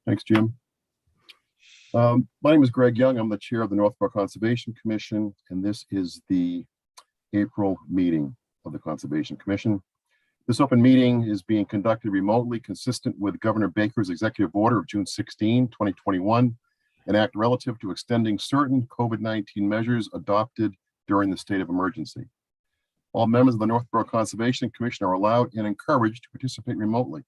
Thanks, Jim. My name is Greg Young. I'm the chair of the Northborough Conservation Commission, and this is the April meeting of the Conservation Commission. This open meeting is being conducted remotely, consistent with Governor Baker's executive order of June 16, 2021, an act relative to extending certain COVID-19 measures adopted during the state of emergency. All members of the Northborough Conservation Commission are allowed and encouraged to participate remotely.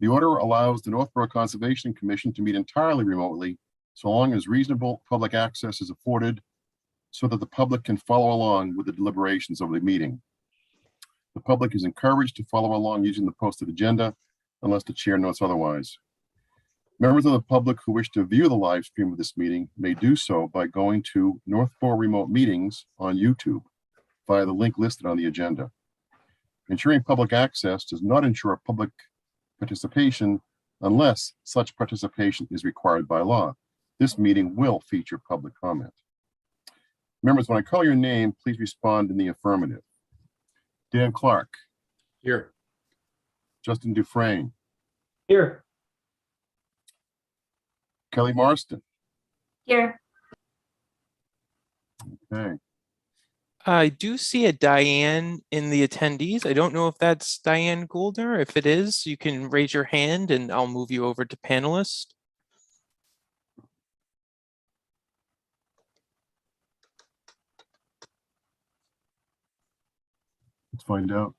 The order allows the Northborough Conservation Commission to meet entirely remotely, so long as reasonable public access is afforded so that the public can follow along with the deliberations of the meeting. The public is encouraged to follow along using the posted agenda unless the chair notes otherwise. Members of the public who wish to view the live stream of this meeting may do so by going to Northborough Remote Meetings on YouTube via the link listed on the agenda. Ensuring public access does not ensure public participation unless such participation is required by law. This meeting will feature public comment. Members, when I call your name, please respond in the affirmative. Dan Clark. Here. Justin Dufresne. Here. Kelly Marston. Here. Okay. I do see a Diane in the attendees. I don't know if that's Diane Gouldner. If it is, you can raise your hand and I'll move you over to panelist. Let's find out.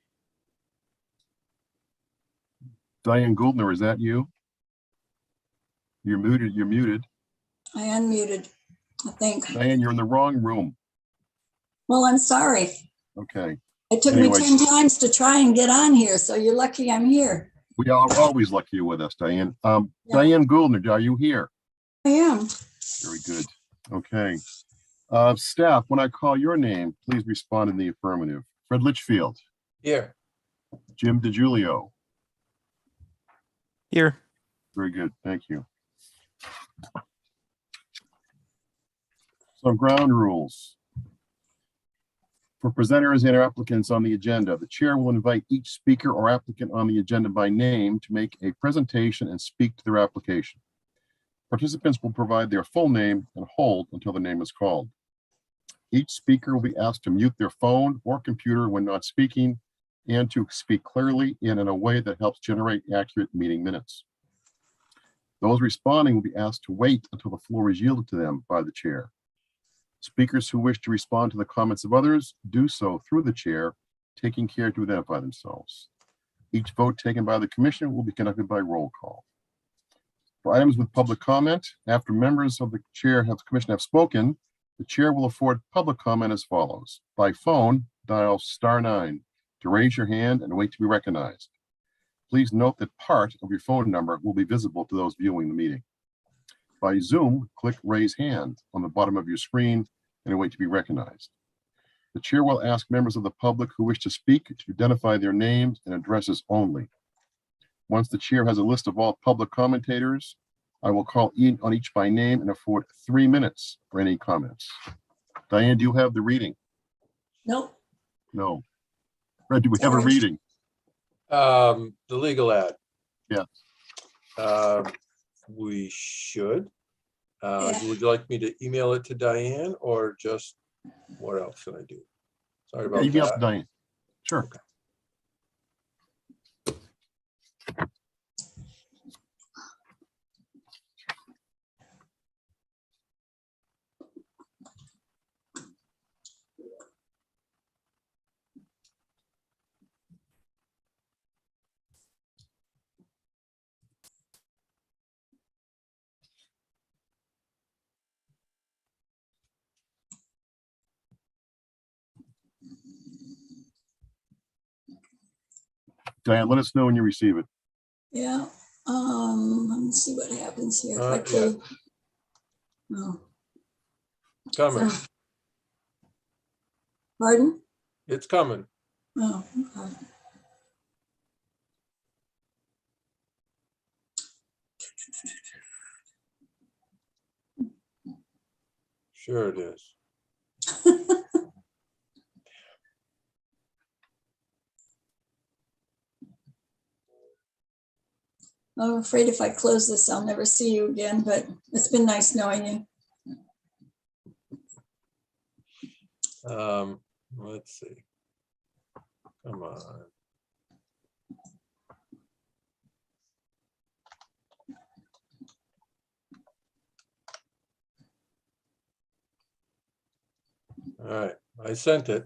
Diane Gouldner, is that you? You're muted. You're muted. I unmuted, I think. Diane, you're in the wrong room. Well, I'm sorry. Okay. It took Anyway. me 10 times to try and get on here, so you're lucky I'm here. We are always lucky you're with us, Diane. Diane Gouldner, are you here? I am. Very good. Okay. Staff, when I call your name, please respond in the affirmative. Fred Litchfield. Here. Jim DiGiulio. Here. Very good. Thank you. Some ground rules. For presenters and applicants on the agenda, the chair will invite each speaker or applicant on the agenda by name to make a presentation and speak to their application. Participants will provide their full name and hold until the name is called. Each speaker will be asked to mute their phone or computer when not speaking and to speak clearly and in a way that helps generate accurate meeting minutes. Those responding will be asked to wait until the floor is yielded to them by the chair. Speakers who wish to respond to the comments of others do so through the chair, taking care to identify themselves. Each vote taken by the commission will be conducted by roll call. For items with public comment, after members of the commission have spoken, the chair will afford public comment as follows. By phone, dial *9 to raise your hand and wait to be recognized. Please note that part of your phone number will be visible to those viewing the meeting. By Zoom, click raise hand on the bottom of your screen and wait to be recognized. The chair will ask members of the public who wish to speak to identify their names and addresses only. Once the chair has a list of all public commentators, I will call on each by name and afford 3 minutes for any comments. Diane, do you have the reading? Nope. No. Fred, do we have a reading? The legal ad. Yeah. We should. Yeah. Would you like me to email it to Diane or just, what else should I do? Sorry about You can help that. Diane. Sure. Diane, let us know when you receive it. Yeah. Let me see what happens here. If I Yeah. could. No. Coming. Pardon? It's coming. Oh, okay. Sure it is. I'm afraid if I close this, I'll never see you again, but it's been nice knowing you. Let's see. Come on. All right, I sent it.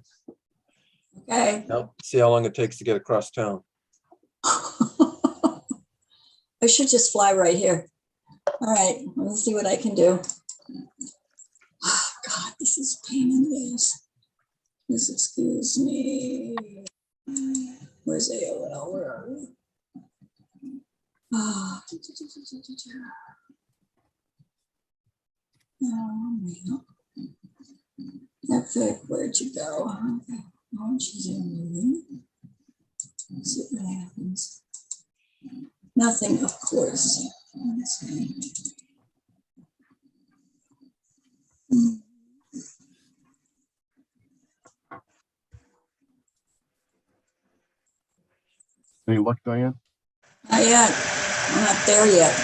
Okay. Now, see how long it takes to get across town. I should just fly right here. All right, let's see what I can do. Oh, God, this is a pain in the ass. Please excuse me. Where's AOL? Where are we? Oh. Epic, where'd you go? Okay. Oh, she's in a movie. Let's see what happens. Nothing, of course. Let's see. Any luck, Diane? Not yet. I'm not there yet.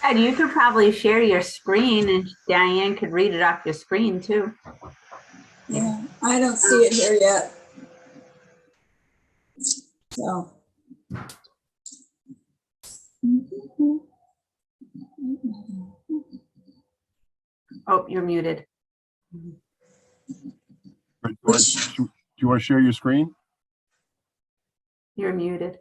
And you could probably share your screen and Diane could read it off your screen too. Yeah, I don't see it here yet. So. Oh, you're muted. Do you want to share your screen? You're muted.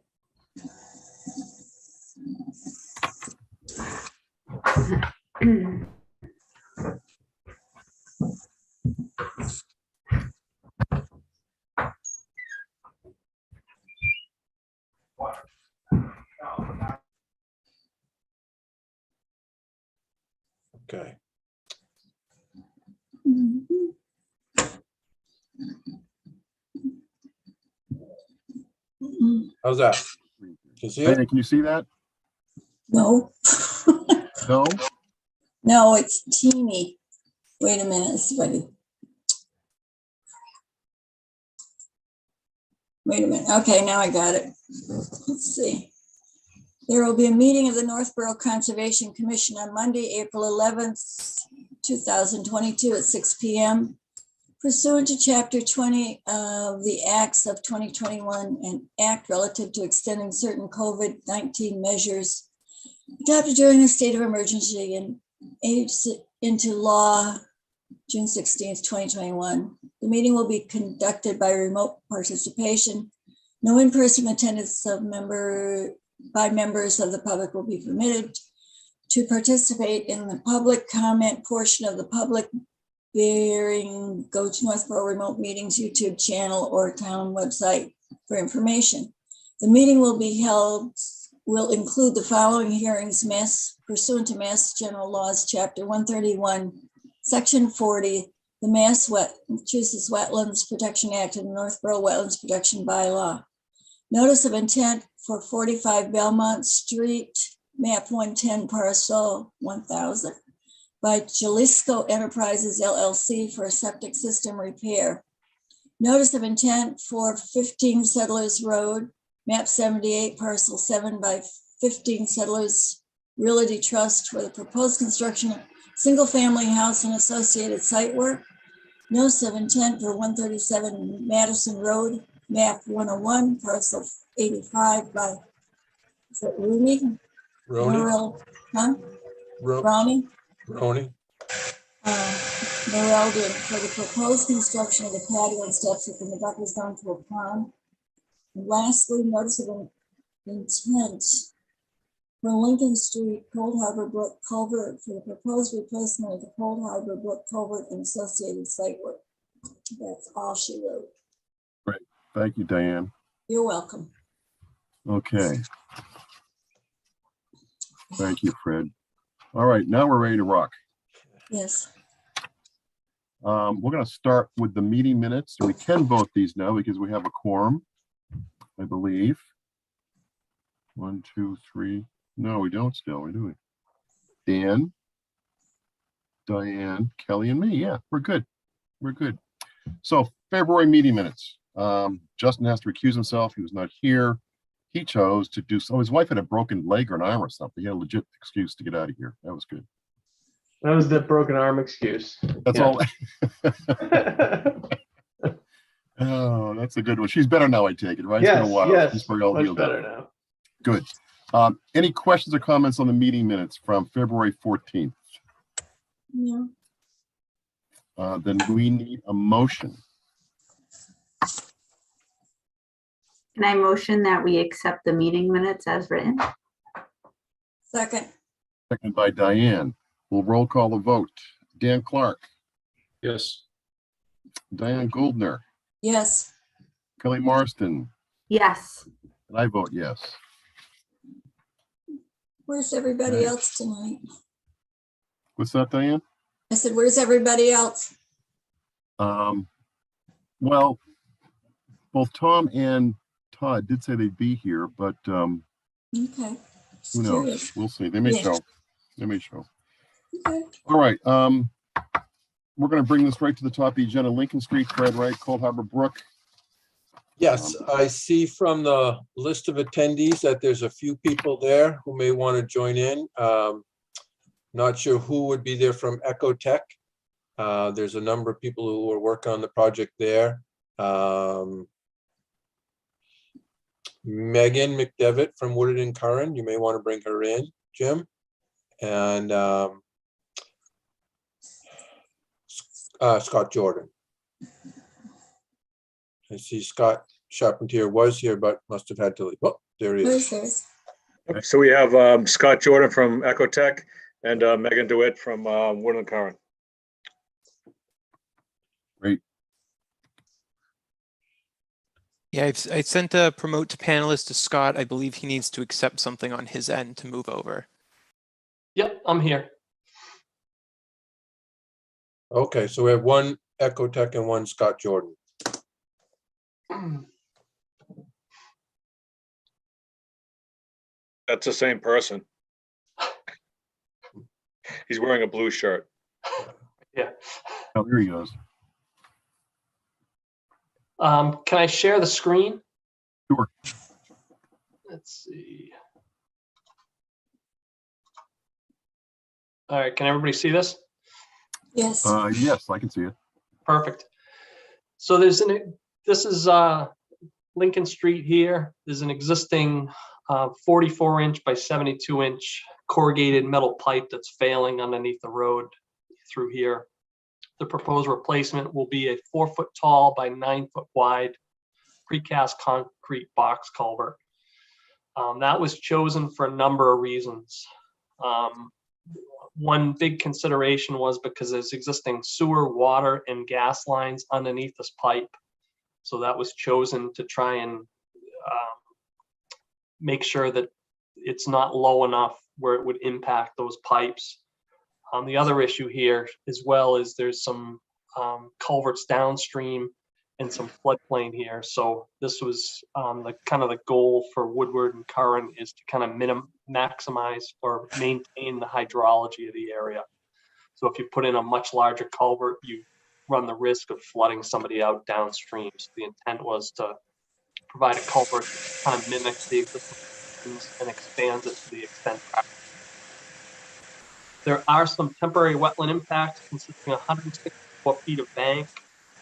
Okay. How's that? Can you see it? Diane, can you see that? No. No? No, it's teeny. Wait a minute, let's see if I can. Wait a minute. Okay, now I got it. Let's see. There will be a meeting of the Northborough Conservation Commission on Monday, April 11th, 2022 at 6 p.m. Pursuant to Chapter 20 of the Acts of 2021 and Act relative to extending certain COVID-19 measures adopted during the state of emergency and into law June 16th, 2021. The meeting will be conducted by remote participation. No in-person attendance of members of the public will be permitted. To participate in the public comment portion of the public hearing, go to Northborough Remote Meetings YouTube channel or town website for information. The meeting will include the following hearings pursuant to Mass General Laws, Chapter 131, Section 40, the Massachusetts Wetlands Protection Act and the Northborough Wetlands Protection Bylaw. Notice of intent for 45 Belmont Street, map 110, parcel 1000, by Jalisco Enterprises LLC for a septic system repair. Notice of intent for 15 Settlers Road, map 78, parcel 7 by 15 Settlers Realty Trust for the proposed construction of single-family house and associated site work. Notice of intent for 137 Madison Road, map 101, parcel 85 by, is it Rooney? Roni? Huh? Ronnie? Roni? Merelden for the proposed construction of the patio and steps within the Buckers down to a pond. And lastly, notice of intent for Lincoln Street, Cold Harbor Brook Culvert for the proposed replacement of the Cold Harbor Brook Culvert and associated site work. That's all she wrote. Great. Thank you, Diane. You're welcome. Okay. Thank you, Fred. All right, now we're ready to rock. Yes. We're going to start with the meeting minutes. We can vote these now because we have a quorum, I believe. 1, 2, 3. No, we don't still. We're doing Dan, Diane, Kelly, and me. Yeah, we're good. We're good. So February meeting minutes. Justin has to recuse himself. He was not here. He chose to do so. His wife had a broken leg or an arm or something. He had a legit excuse to get out of here. That was good. That was the broken arm excuse. That's Yeah. all. Oh, that's a good one. She's better now, I take it, right? It's been a Yes, while. yes, She's pretty all much healed up. better now. Good. Any questions or comments on the meeting minutes from February 14th? No. Then we need a motion. Can I motion that we accept the meeting minutes as written? Second, Seconded by Diane. We'll roll call the vote. Dan Clark, Yes. Diane Goldner, yes. Kelly Marston, Yes. and I vote yes. Where's everybody Right. else tonight? What's that, Diane? I said, where's everybody else? Well, both Tom and Todd did say they'd be here, but Okay. Just who knows? curious. We'll see. They may Yeah. show. They may show. Okay. All right. We're going to bring this right to the top of the agenda. Lincoln Street, Fred Wright, Cold Harbor Brook. Yes, I see from the list of attendees that there's a few people there who may want to join in. Not sure who would be there from Ecotech. There's a number of people who are working on the project there. Megan McDevitt from Woodard and Curran, you may want to bring her in, Jim. And Scott Jordan. I see Scott Charpentier was here, but must have had to leave. Oh, there he Where's is. theirs? So we have Scott Jordan from Ecotech and Megan DeWitt from Woodland and Curran. Great. Yeah, I sent a promote to panelist to Scott. I believe he needs to accept something on his end to move over. Yep, I'm here. Okay, so we have one Ecotech and one Scott Jordan. That's the same person. He's wearing a blue shirt. Yeah. Oh, here he goes. Can I share the screen? Sure. Let's see. All right, can everybody see this? Yes. Yes, I can see it. Perfect. So this is Lincoln Street here. There's an existing 44-inch by 72-inch corrugated metal pipe that's failing underneath the road through here. The proposed replacement will be a 4-foot tall by 9-foot wide precast concrete box culvert. That was chosen for a number of reasons. One big consideration was because there's existing sewer, water, and gas lines underneath this pipe. So that was chosen to try and make sure that it's not low enough where it would impact those pipes. The other issue here as well is there's some culverts downstream and some floodplain here. So this was the kind of the goal for Woodward and Curran is to kind of maximize or maintain the hydrology of the area. So if you put in a much larger culvert, you run the risk of flooding somebody out downstream. So the intent was to provide a culvert that kind of mimics the existing and expands it to the extent practical. There are some temporary wetland impacts consisting of 164 feet of bank,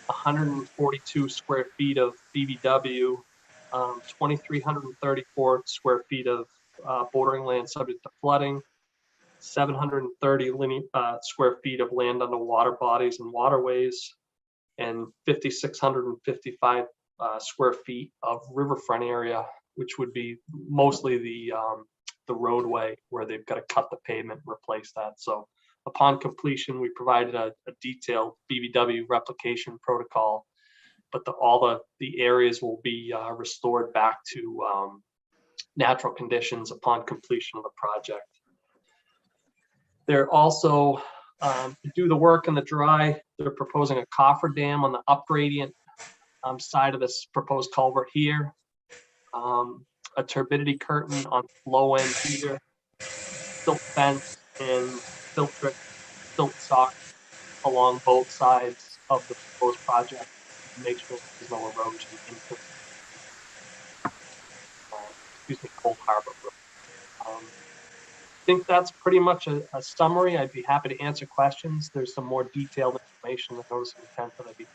142 square feet of BVW, 2,334 square feet of bordering land subject to flooding, 730 square feet of land under water bodies and waterways, and 5,655 square feet of riverfront area, which would be mostly the roadway where they've got to cut the pavement and replace that. So upon completion, we provided a detailed BVW replication protocol, but all the areas will be restored back to natural conditions upon completion of the project. There also To do the work in the dry, they're proposing a coffer dam on the upgradient side of this proposed culvert here. A turbidity curtain on flow end here, silt fence and silt sock along both sides of the proposed project to make sure there's no erosion into Cold Harbor Road. I think that's pretty much a summary. I'd be happy to answer questions. There's some more detailed information in the notice of intent that I'd be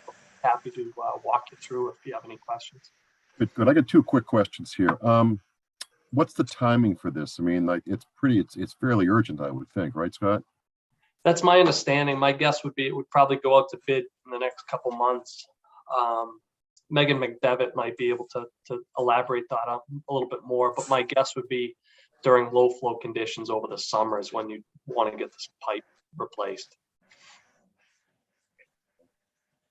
happy to walk you through if you have any questions. Good. I got two quick questions here. What's the timing for this? I mean, like, it's fairly urgent, I would think, right, Scott? That's my understanding. My guess would be it would probably go out to bid in the next couple months. Megan McDevitt might be able to elaborate that out a little bit more, but my guess would be during low flow conditions over the summer is when you want to get this pipe replaced.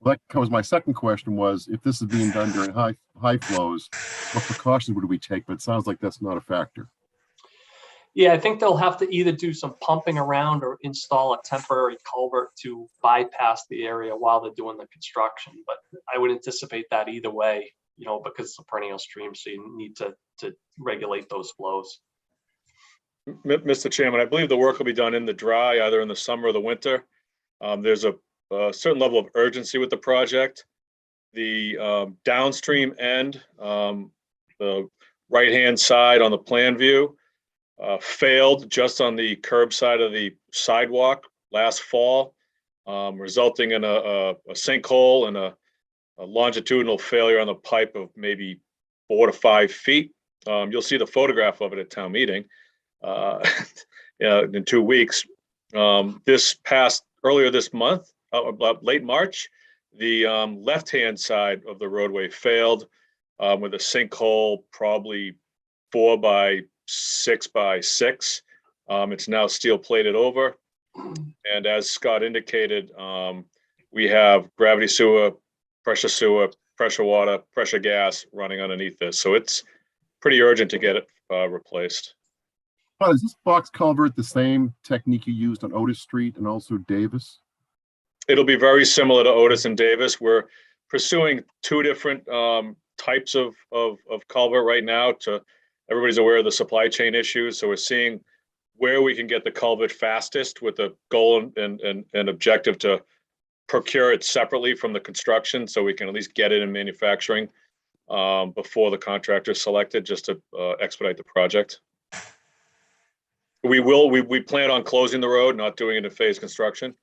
Well, that covers my second question was, if this is being done during high flows, what precautions would we take? But it sounds like that's not a factor. Yeah, I think they'll have to either do some pumping around or install a temporary culvert to bypass the area while they're doing the construction. But I would anticipate that either way, you know, because it's a perennial stream, so you need to regulate those flows. Mr. Chairman, I believe the work will be done in the dry, either in the summer or the winter. There's a certain level of urgency with the project. The downstream end, the right-hand side on the plan view, failed just on the curb side of the sidewalk last fall, resulting in a sinkhole and a longitudinal failure on the pipe of maybe 4 to 5 feet. You'll see the photograph of it at town meeting in 2 weeks. Earlier this month, late March, the left-hand side of the roadway failed with a sinkhole, probably 4 by 6 by 6. It's now steel plated over. And as Scott indicated, we have gravity sewer, pressure water, pressure gas running underneath this. So it's pretty urgent to get it replaced. Is this box culvert the same technique you used on Otis Street and also Davis? It'll be very similar to Otis and Davis. We're pursuing 2 different types of culvert right now. Everybody's aware of the supply chain issues. So we're seeing where we can get the culvert fastest with the goal and objective to procure it separately from the construction, so we can at least get it in manufacturing before the contractor is selected, just to expedite the project. We plan on closing the road, not doing it in phase construction,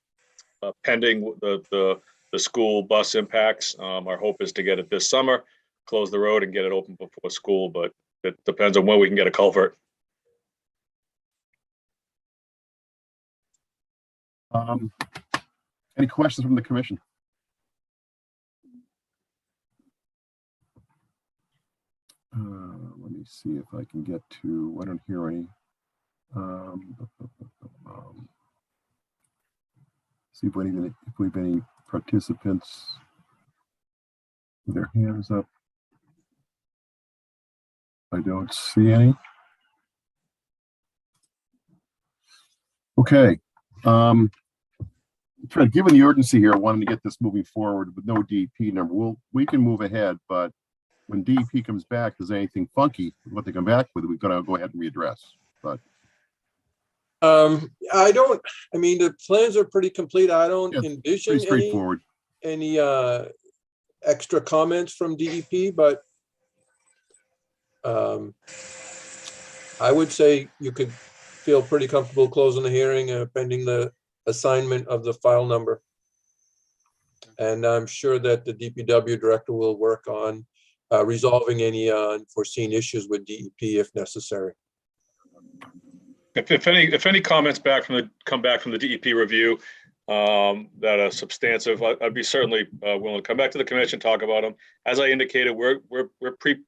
pending the school bus impacts. Our hope is to get it this summer, close the road and get it open before school, but it depends on when we can get a culvert. Any questions from the commission? Let me see if I can get to, I don't hear any. See if we have any participants with their hands up. I don't see any. Okay. Fred, given the urgency here, I wanted to get this moving forward with no DEP number. We can move ahead, but when DEP comes back, if there's anything funky, what they come back with, we're going to go ahead and readdress. But I mean, the plans are pretty complete. I don't envision pretty straightforward. any extra comments from DEP, but I would say you could feel pretty comfortable closing the hearing pending the assignment of the file number. And I'm sure that the DPW director will work on resolving any unforeseen issues with DEP if necessary. If any comments come back from the DEP review that are substantive, I'd be certainly willing to come back to the commission, talk about them. As I indicated, we're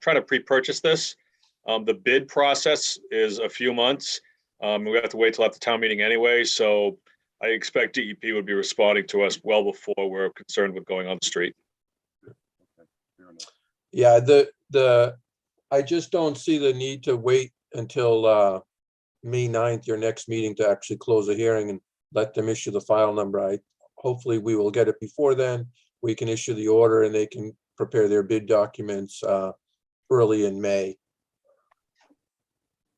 trying to pre-purchase this. The bid process is a few months. We have to wait till after town meeting anyway. So I expect DEP would be responding to us well before we're concerned with going on the street. Yeah, I just don't see the need to wait until May 9th, your next meeting, to actually close the hearing and let them issue the file number. Hopefully we will get it before then. We can issue the order and they can prepare their bid documents early in May.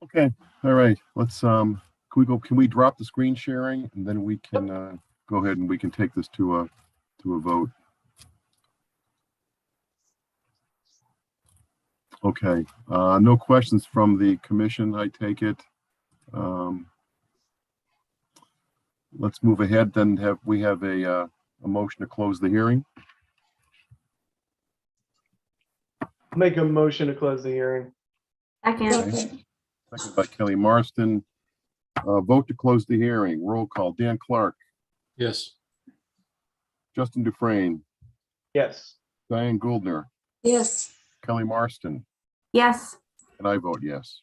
Okay, all right, let's, can we drop the screen sharing and then we can, go ahead and we can take this to a vote. Okay, no questions from the commission, I take it. Let's move ahead then. We have a motion to close the hearing. Make a motion to close the hearing. Second, Second. Second by Kelly Marston. Vote to close the hearing. Roll call. Dan Clark, Yes. Justin Dufresne, Yes. Diane Gouldner, Yes. Kelly Marston, yes, and I vote yes.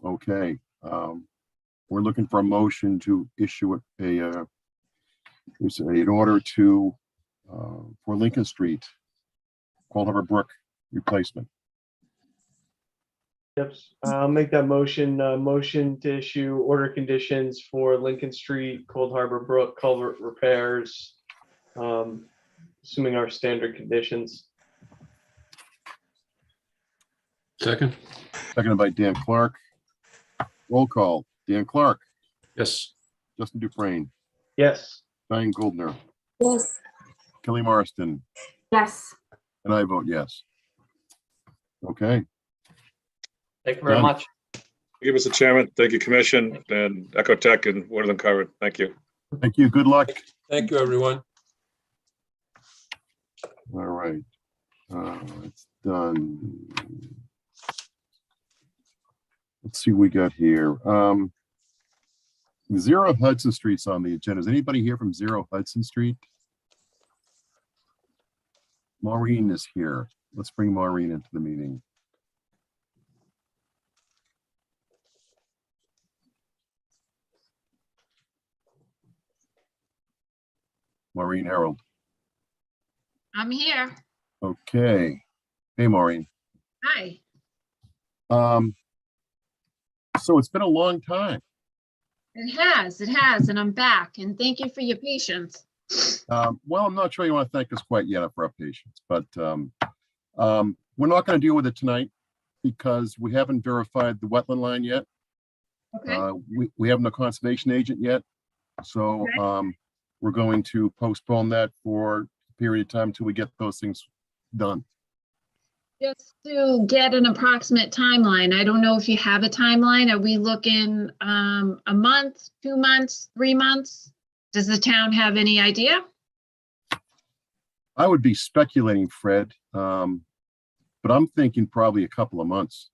Okay, we're looking for a motion to issue an order to, for Lincoln Street, Cold Harbor Brook replacement. Yep. I'll make that motion. Motion to issue order conditions for Lincoln Street, Cold Harbor Brook culvert repairs. Assuming our standard conditions. Second. Seconded by Dan Clark. Roll call. Dan Clark, Yes. Justin Dufresne, Yes. Diane Gouldner, Yes. Kelly Marston, yes. and I vote yes. Okay, Thank you very Done. much. Thank you, Mr. Chairman. Thank you, Commission and Ecotech and what them covered. Thank you. thank you. Good luck. Thank you, everyone. All right. It's done. Let's see what we got here. Zero Hudson Street's on the agenda. Is anybody here from Zero Hudson Street? Maureen is here. Let's bring Maureen into the meeting. Maureen Harold. I'm here. Okay. Hey, Maureen. Hi. So it's been a long time. It has, and I'm back. And thank you for your patience. Well, I'm not sure you want to thank us quite yet for our patience, but we're not going to deal with it tonight because we haven't verified the wetland line yet. Okay. We have no conservation agent yet. So we're going to postpone that for a period of time until we get those things done. Just to get an approximate timeline, I don't know if you have a timeline. Are we looking a month, 2 months, 3 months? Does the town have any idea? I would be speculating, Fred, but I'm thinking probably a couple of months.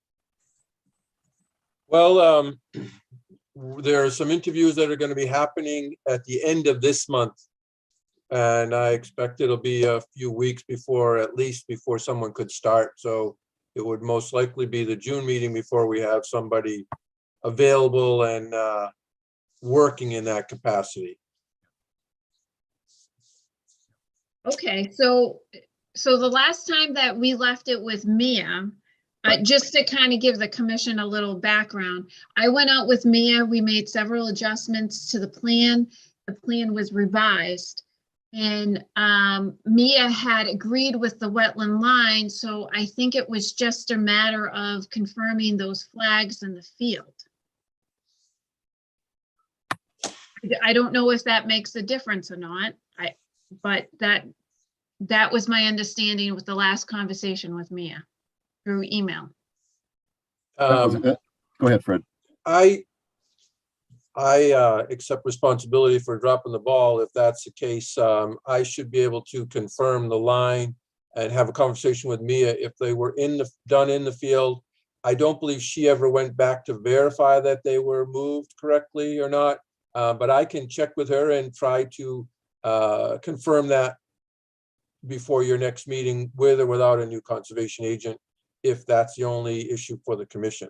Well, there are some interviews that are going to be happening at the end of this month. And I expect it'll be a few weeks before, at least before someone could start. So it would most likely be the June meeting before we have somebody available and working in that capacity. Okay, so the last time that we left it with Mia, just to kind of give the commission a little background, I went out with Mia, we made several adjustments to the plan. The plan was revised. And Mia had agreed with the wetland line, so I think it was just a matter of confirming those flags in the field. I don't know if that makes a difference or not. But that was my understanding with the last conversation with Mia through email. Go ahead, Fred. I accept responsibility for dropping the ball. If that's the case, I should be able to confirm the line and have a conversation with Mia if they were done in the field. I don't believe she ever went back to verify that they were moved correctly or not, but I can check with her and try to confirm that before your next meeting, with or without a new conservation agent, if that's the only issue for the commission.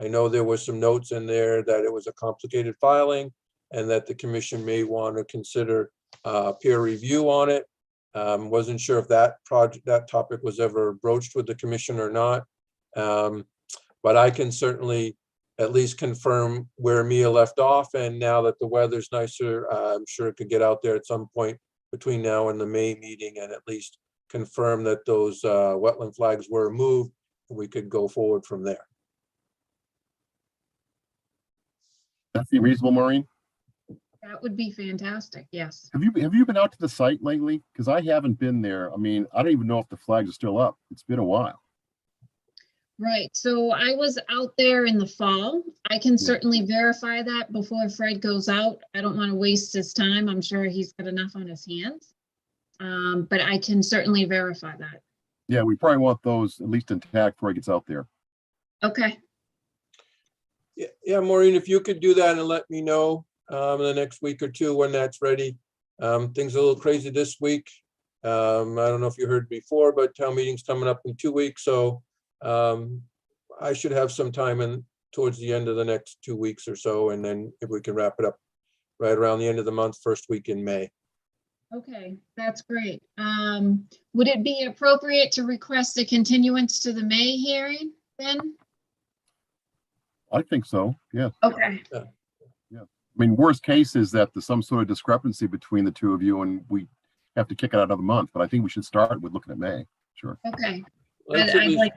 I know there were some notes in there that it was a complicated filing and that the commission may want to consider peer review on it. Wasn't sure if that topic was ever broached with the commission or not. But I can certainly at least confirm where Mia left off. And now that the weather's nicer, I'm sure it could get out there at some point between now and the May meeting and at least confirm that those wetland flags were removed. We could go forward from there. That seem reasonable, Maureen? That would be fantastic. Yes. Have you been out to the site lately? Because I haven't been there. I mean, I don't even know if the flags are still up. It's been a while. Right. So I was out there in the fall. I can certainly verify that before Fred goes out. I don't want to waste his time. I'm sure he's got enough on his hands. But I can certainly verify that. Yeah, we probably want those at least intact before he gets out there. Okay. Yeah, Maureen, if you could do that and let me know in the next week or two when that's ready. Things are a little crazy this week. I don't know if you heard before, but town meeting's coming up in 2 weeks, so I should have some time in towards the end of the next 2 weeks or so, and then if we can wrap it up right around the end of the month, first week in May. Okay, that's great. Would it be appropriate to request a continuance to the May hearing then? I think so, yeah. Okay. I mean, worst case is that there's some sort of discrepancy between the two of you and we have to kick it out another month, but I think we should start with looking at May, sure. Okay. Let's at I'd least- like,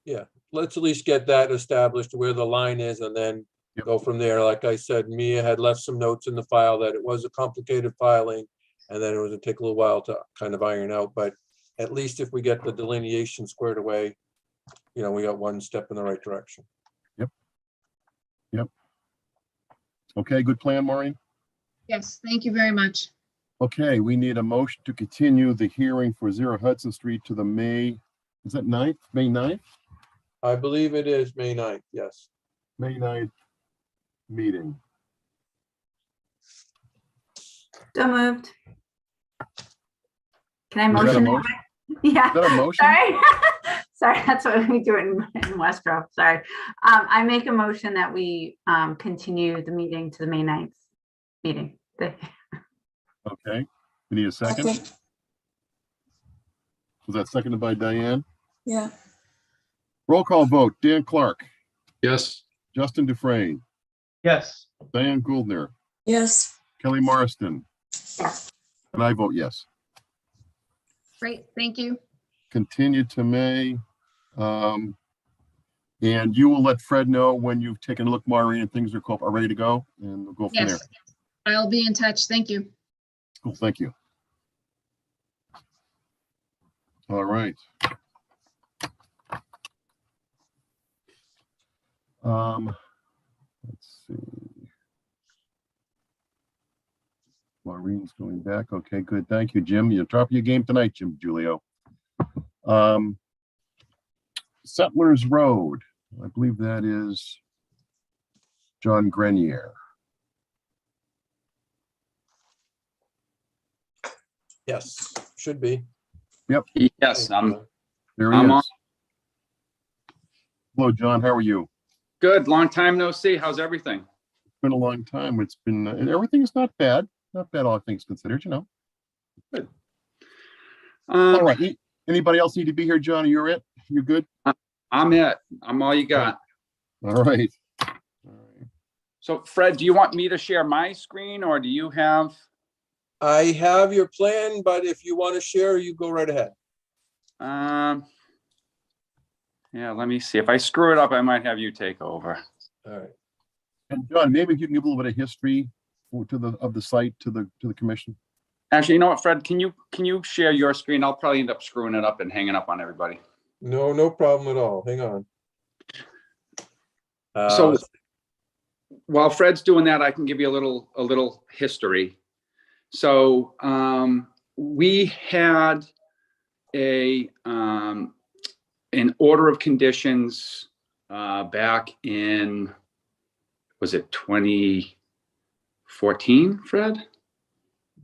Yeah, let's at least get that established where the line is and then Yep. go from there. Like I said, Mia had left some notes in the file that it was a complicated filing and then it was gonna take a little while to kind of iron out, but at least if we get the delineation squared away, you know, we got one step in the right direction. Okay, good plan, Maureen? yes, thank you very much. Okay, we need a motion to continue the hearing for 0 Hudson Street to the May, is that 9th, May 9th? I believe it is May 9th, yes. May 9th meeting. So moved. Can I Is that a motion? motion? Yeah. Is that a motion? Sorry. Sorry, that's what we do in West Grove. Sorry. I make a motion that we continue the meeting to the May 9th meeting. Okay, we need a second. Okay. Was that seconded by Diane? Yeah, Roll call vote, Dan Clark, Yes. Justin Dufresne, Yes. Diane Gouldner, yes, Kelly Marston, Yes. and I vote yes. Great, thank you. Continue to May. And you will let Fred know when you've taken a look, Maureen, and things are ready to go, and we'll go from there. Yes, I'll be in touch. Thank you. Cool, thank you. All right. Let's see. Maureen's going back. Okay, good. Thank you, Jim. You're top of your game tonight, Jim Julio. Settlers Road, I believe that is John Grenier. Yes, should be. Yes, There he I'm on. is. Hello, John. How are you? good. Long time no see. How's everything? Been a long time. It's been, everything is not bad. Not bad, all things considered, you know. All right. Anybody else need to be here, John? You're it? You're good? I'm it. I'm all you got. All right. So Fred, do you want me to share my screen or do you have? I have your plan, but if you want to share, you go right ahead. Yeah, let me see. If I screw it up, I might have you take over. All right. And John, maybe you can give a little bit of history of the site to the commission. Actually, you know what, Fred? Can you share your screen? I'll probably end up screwing it up and hanging up on everybody. No problem at all. Hang on. So while Fred's doing that, I can give you a little history. So we had an order of conditions back in, was it 2014, Fred?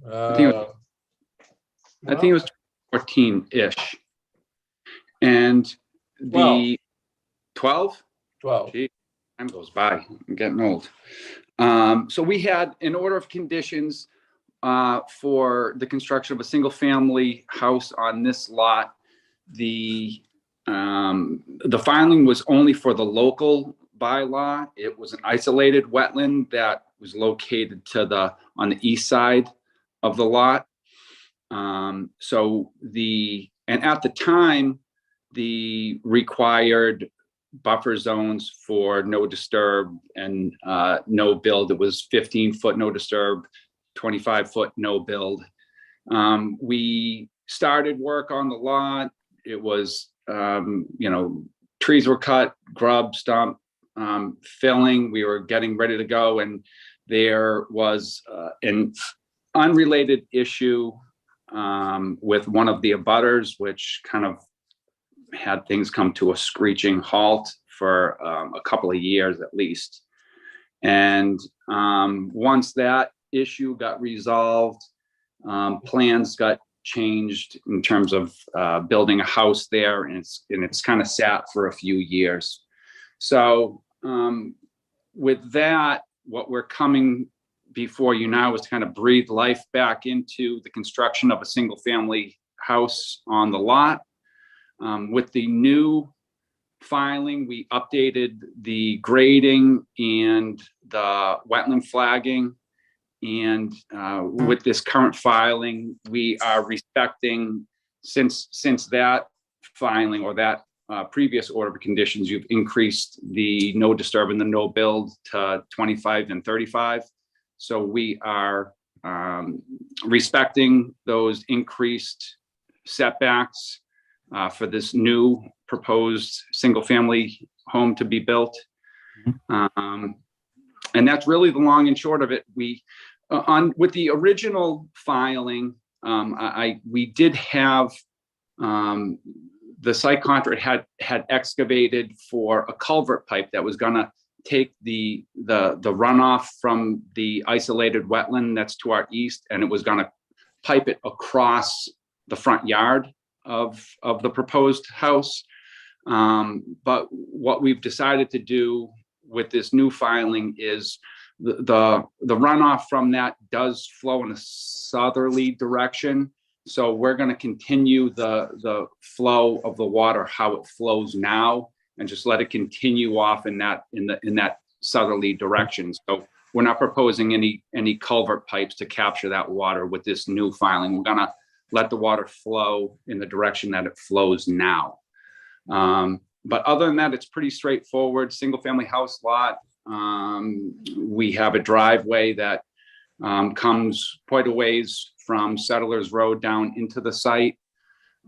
I think it was 14-ish. And the 12? 12. Gee, time goes by. I'm getting old. So we had an order of conditions for the construction of a single family house on this lot. The filing was only for the local bylaw. It was an isolated wetland that was located on the east side of the lot. And at the time, the required buffer zones for no disturb and no build, it was 15-foot no disturb, 25-foot no build. We started work on the lot. It was, trees were cut, grub, stump, filling. We were getting ready to go, and there was an unrelated issue with one of the abutters, which kind of had things come to a screeching halt for a couple of years at least. And once that issue got resolved, plans got changed in terms of building a house there, and it's kind of sat for a few years. So with that, what we're coming before you now is to kind of breathe life back into the construction of a single family house on the lot. With the new filing, we updated the grading and the wetland flagging. And with this current filing, we are respecting, since that filing or that previous order of conditions, you've increased the no disturb and the no build to 25 and 35. So we are respecting those increased setbacks for this new proposed single family home to be built. And that's really the long and short of it. We with the original filing, we did have the site contractor had excavated for a culvert pipe that was gonna take the runoff from the isolated wetland that's to our east, and it was gonna pipe it across the front yard of the proposed house. But what we've decided to do with this new filing is the runoff from that does flow in a southerly direction. So we're going to continue the flow of the water, how it flows now, and just let it continue off in that southerly direction. So we're not proposing any culvert pipes to capture that water with this new filing. We're going to let the water flow in the direction that it flows now. But other than that, it's pretty straightforward, single family house lot. We have a driveway that comes quite a ways from Settlers Road down into the site.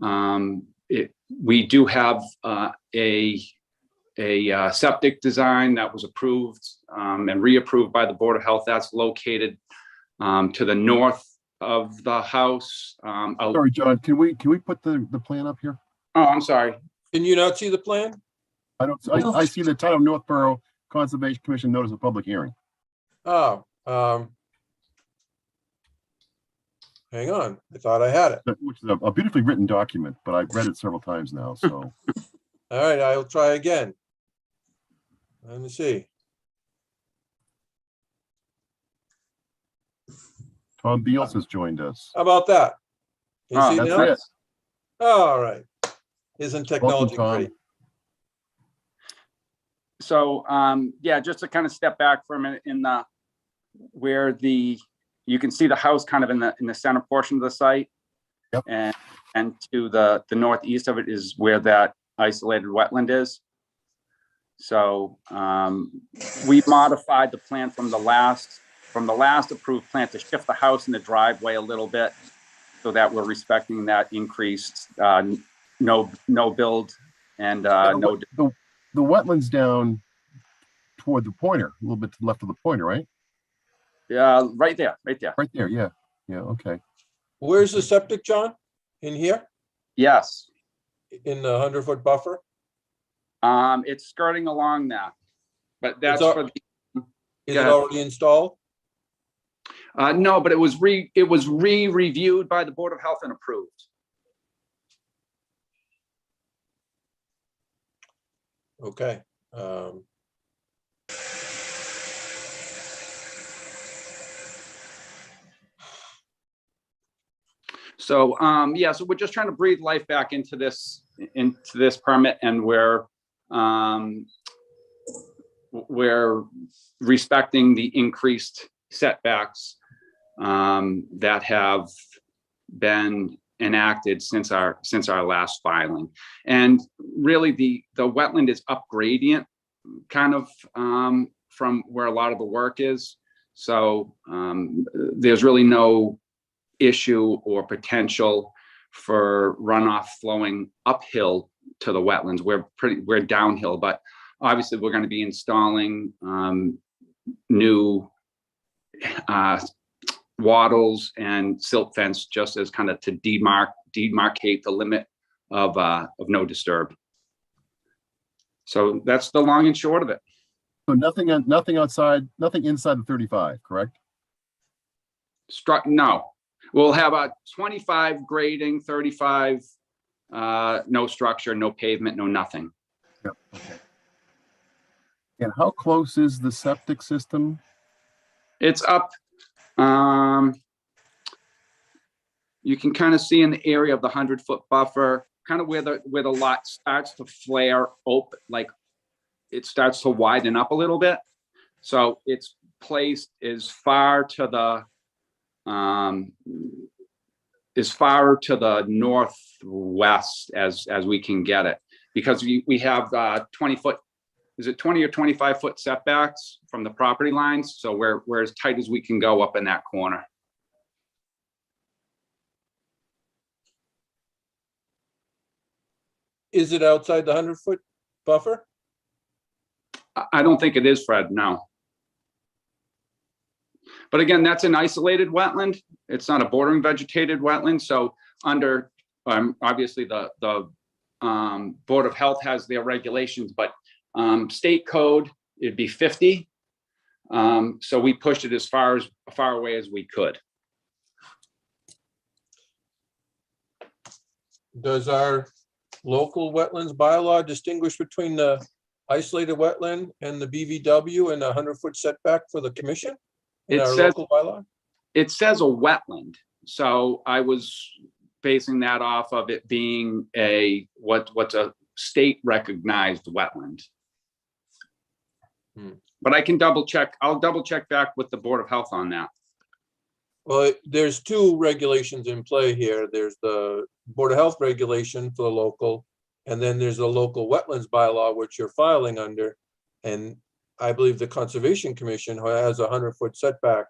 We do have a septic design that was approved and reapproved by the Board of Health. That's located to the north of the house. Sorry, John, can we put the plan up here? Oh, I'm sorry. Can you not see the plan? I see the town of Northborough Conservation Commission notice of public hearing. Oh, hang on. I thought I had it. Which is a beautifully written document, but I've read it several times now, so. All right, I'll try again. Let me see. Tom Beals has joined us. How about that? Can you see That's now? it. All right. Isn't technology Tom. great? So, yeah, just to kind of step back for a minute where you can see the house kind of in the center portion of the site. Yep. And to the northeast of it is where that isolated wetland is. So, we modified the plan from the last approved plan to shift the house and the driveway a little bit so that we're respecting that increased no build and no. The wetlands down toward the pointer, a little bit to the left of the pointer, right? Yeah, right there. Right there, yeah. Yeah, okay. Where's the septic, John? In here? Yes. In the 100-foot buffer? It's skirting along that, but that's al- for the. Is Go it ahead. already installed? No, but it was re-reviewed by the Board of Health and approved. Okay. So, yeah, so we're just trying to breathe life back into this permit, and we're we're respecting the increased setbacks that have been enacted since our last filing. And really the wetland is up gradient kind of from where a lot of the work is. So there's really no issue or potential for runoff flowing uphill to the wetlands. We're downhill, but obviously we're going to be installing new wattles and silt fence just as kind of to demarcate the limit of no disturb. So that's the long and short of it. So nothing outside, nothing inside the 35, correct? No, we'll have a 25 grading, 35 no structure, no pavement, no nothing. Yep. Okay. And how close is the septic system? It's up. You can kind of see in the area of the 100-foot buffer, kind of where the lot starts to flare open, like it starts to widen up a little bit. So it's placed as far to the northwest as we can get it, because we have 20-foot, is it 20 or 25-foot setbacks from the property lines? So we're as tight as we can go up in that corner. Is it outside the 100-foot buffer? I don't think it is, Fred, no. But again, that's an isolated wetland. It's not a bordering vegetated wetland. So under, obviously the Board of Health has their regulations, but state code, it'd be 50. So we pushed it as far away as we could. Does our local wetlands bylaw distinguish between the isolated wetland and the BVW and a 100-foot setback for the commission in It our says- local bylaw? It says a wetland. So I was basing that off of it being what's a state recognized wetland. But I can double check. I'll double check back with the Board of Health on that. Well, there's two regulations in play here. There's the Board of Health regulation for the local, and then there's the local wetlands bylaw, which you're filing under. And I believe the Conservation Commission has a 100-foot setback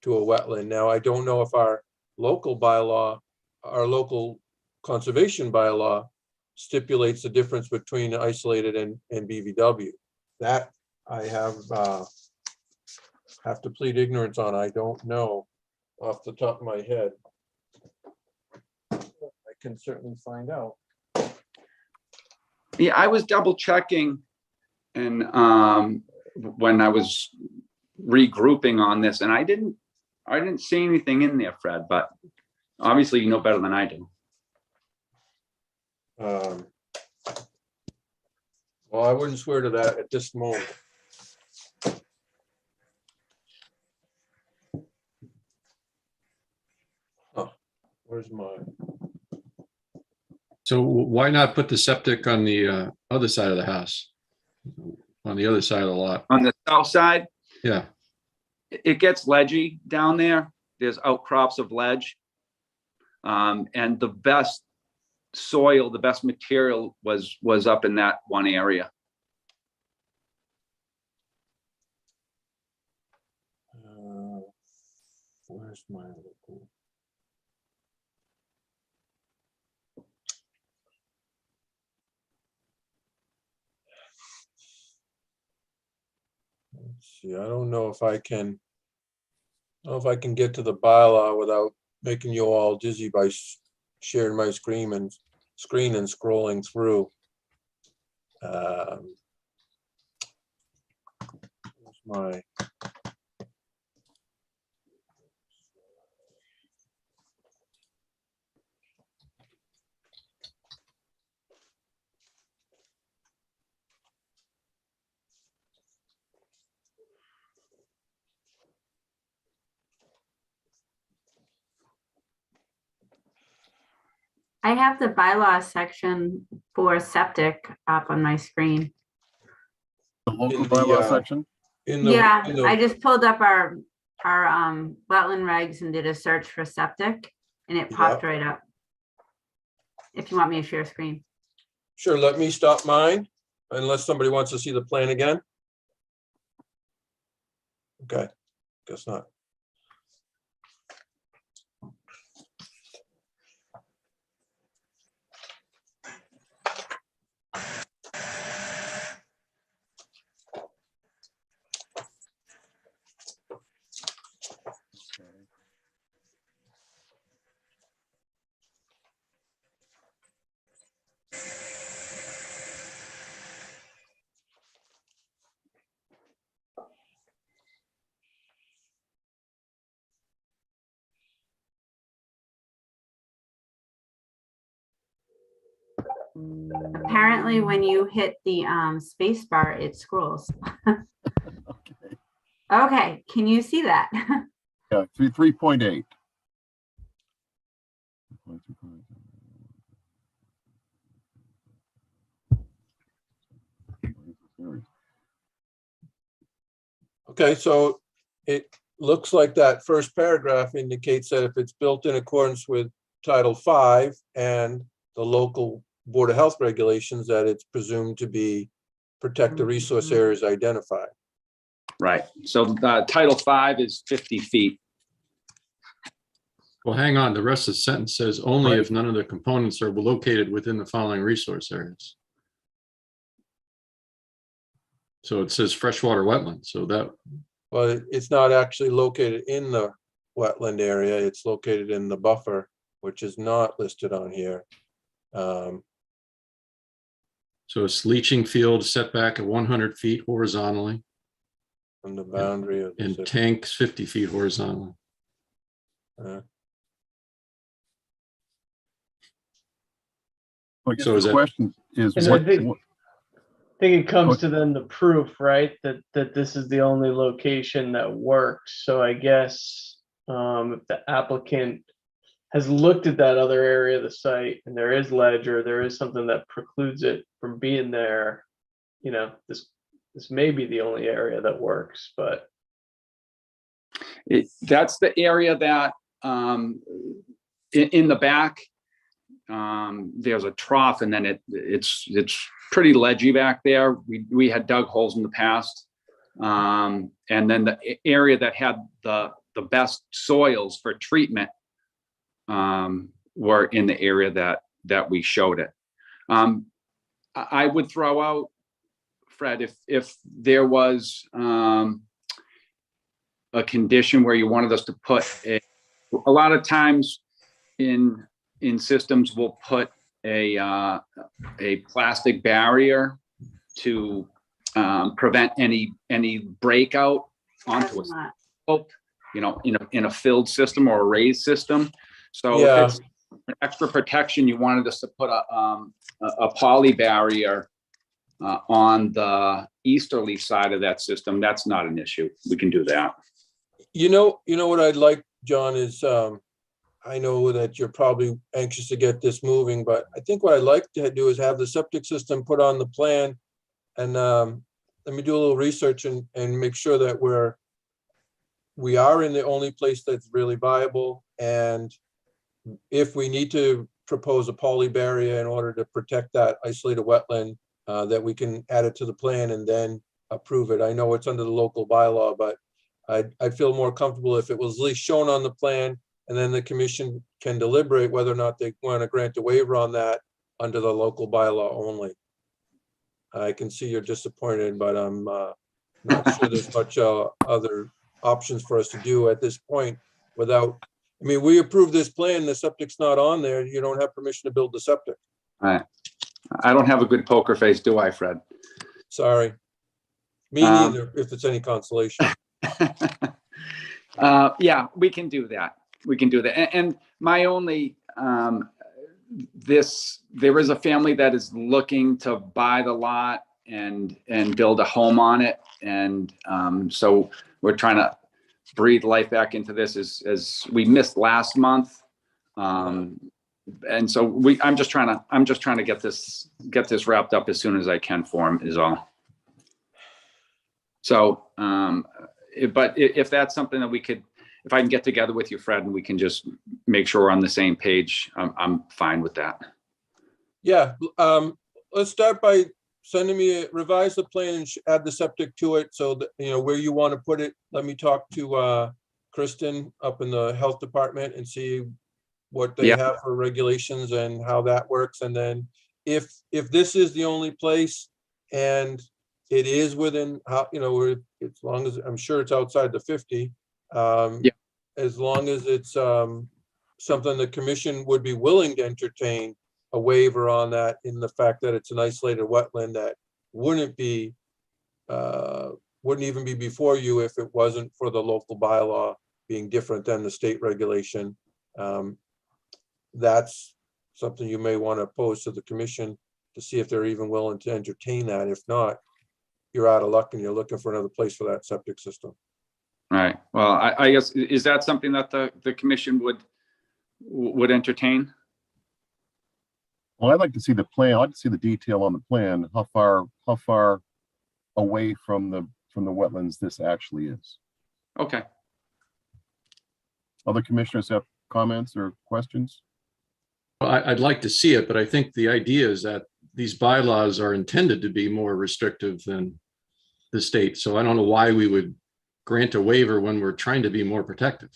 to a wetland. Now, I don't know if our local bylaw, our local conservation bylaw stipulates the difference between isolated and BVW. That I have to plead ignorance on. I don't know off the top of my head. I can certainly find out. Yeah, I was double checking, and when I was regrouping on this, and I didn't see anything in there, Fred. But obviously, you know better than I do. Well, I wouldn't swear to that at this moment. Oh, where's mine? So why not put the septic on the other side of the house? On the other side of the lot? On the south side, Yeah. it gets ledgy down there. There's outcrops of ledge. And the best soil, the best material was up in that one area. Where's my local? Let's see, I don't know if I can get to the bylaw without making you all dizzy by sharing my screen and scrolling through. Where's my? I have the bylaw section for septic up on my screen. The local In the, bylaw section? Yeah, in the- I just pulled up our wetland regs and did a search for septic and it popped right up. If you want me to share screen. Sure, let me stop mine unless somebody wants to see the plan again. Okay, guess not. Apparently, when you hit the space bar, it scrolls. Okay. Okay, can you see that? Yeah, 3.8. Okay, so it looks like that first paragraph indicates that if it's built in accordance with Title V and the local Board of Health regulations, that it's presumed to be protect the resource areas identified. Right. So Title V is 50 feet. Well, hang on. The rest of the sentence says only Right. if none of the components are located within the following resource areas. So it says freshwater wetland. So that, Well, it's not actually located in the wetland area. It's located in the buffer, which is not listed on here. so it's leaching field setback at 100 feet horizontally From the boundary of the and system. tanks 50 feet horizontally. I guess So is the that- question is, And what, I think- what- I think it comes to then the proof, right? That this is the only location that works. So I guess if the applicant has looked at that other area of the site and there is ledge or there is something that precludes it from being there, you know, this may be the only area that works, but That's the area that in the back, there's a trough and then it's pretty ledgy back there. We had dug holes in the past. And then the area that had the best soils for treatment were in the area that we showed it. I would throw out, Fred, if there was a condition where you wanted us to put a lot of times in systems, we'll put a plastic barrier to prevent any breakout onto a slope, you know, in a filled system or a raised system. So Yeah. if it's an extra protection, you wanted us to put a poly barrier on the easterly side of that system, that's not an issue. We can do that. You know what I'd like, John, is I know that you're probably anxious to get this moving, but I think what I'd like to do is have the septic system put on the plan and let me do a little research and make sure that we are in the only place that's really viable. And if we need to propose a poly barrier in order to protect that isolated wetland, that we can add it to the plan and then approve it. I know it's under the local bylaw, but I'd feel more comfortable if it was at least shown on the plan and then the commission can deliberate whether or not they want to grant a waiver on that under the local bylaw only. I can see you're disappointed, but I'm not sure there's much other options for us to do at this point without, I mean, we approved this plan, the septic's not on there, you don't have permission to build the septic. All right. I don't have a good poker face, do I, Fred? Sorry. Me neither, if it's any consolation. Yeah, we can do that. We can do that. And my only, there is a family that is looking to buy the lot and build a home on it. And so we're trying to breathe life back into this as we missed last month. And so I'm just trying to get this wrapped up as soon as I can for him is all. So, if that's something that we could, if I can get together with you, Fred, and we can just make sure we're on the same page, I'm fine with that. Yeah, let's start by sending me, revise the plan and add the septic to it so that, you know, where you want to put it. Let me talk to Kristen up in the health department and see what they Yeah. have for regulations and how that works. And then if this is the only place and it is within, how, you know, as long as, I'm sure it's outside the 50. Yeah. As long as it's something the commission would be willing to entertain a waiver on that, in the fact that it's an isolated wetland that wouldn't be, wouldn't even be before you if it wasn't for the local bylaw being different than the state regulation. That's something you may want to pose to the commission to see if they're even willing to entertain that. If not, you're out of luck and you're looking for another place for that septic system. All right. Well, I guess, is that something that the commission would entertain? Well, I'd like to see the plan. I'd like to see the detail on the plan, how far away from the wetlands this actually is. Okay. Other commissioners have comments or questions? Well, I'd like to see it, but I think the idea is that these bylaws are intended to be more restrictive than the state. So I don't know why we would grant a waiver when we're trying to be more protective.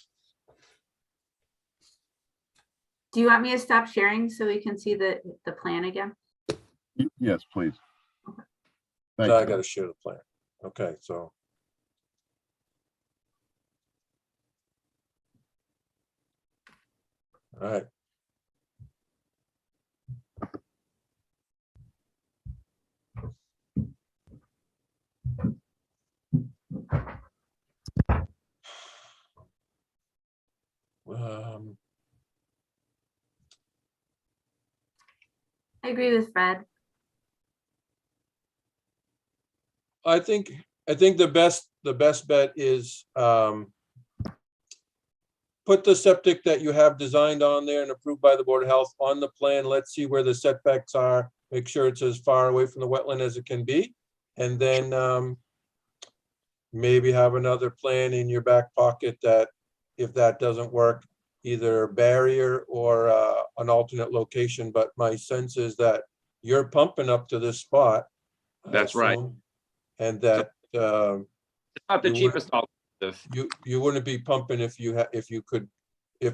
Do you want me to stop sharing so we can see the plan again? Yes, please. Thank So I you. got to share the plan. Okay, so. All right. I agree with Fred. I think the best bet is put the septic that you have designed on there and approved by the Board of Health on the plan. Let's see where the setbacks are. Make sure it's as far away from the wetland as it can be. And then maybe have another plan in your back pocket that if that doesn't work, either a barrier or an alternate location. But my sense is that you're pumping up to this spot. I That's right. assume, and that It's not the You cheapest alternative. you wouldn't be pumping if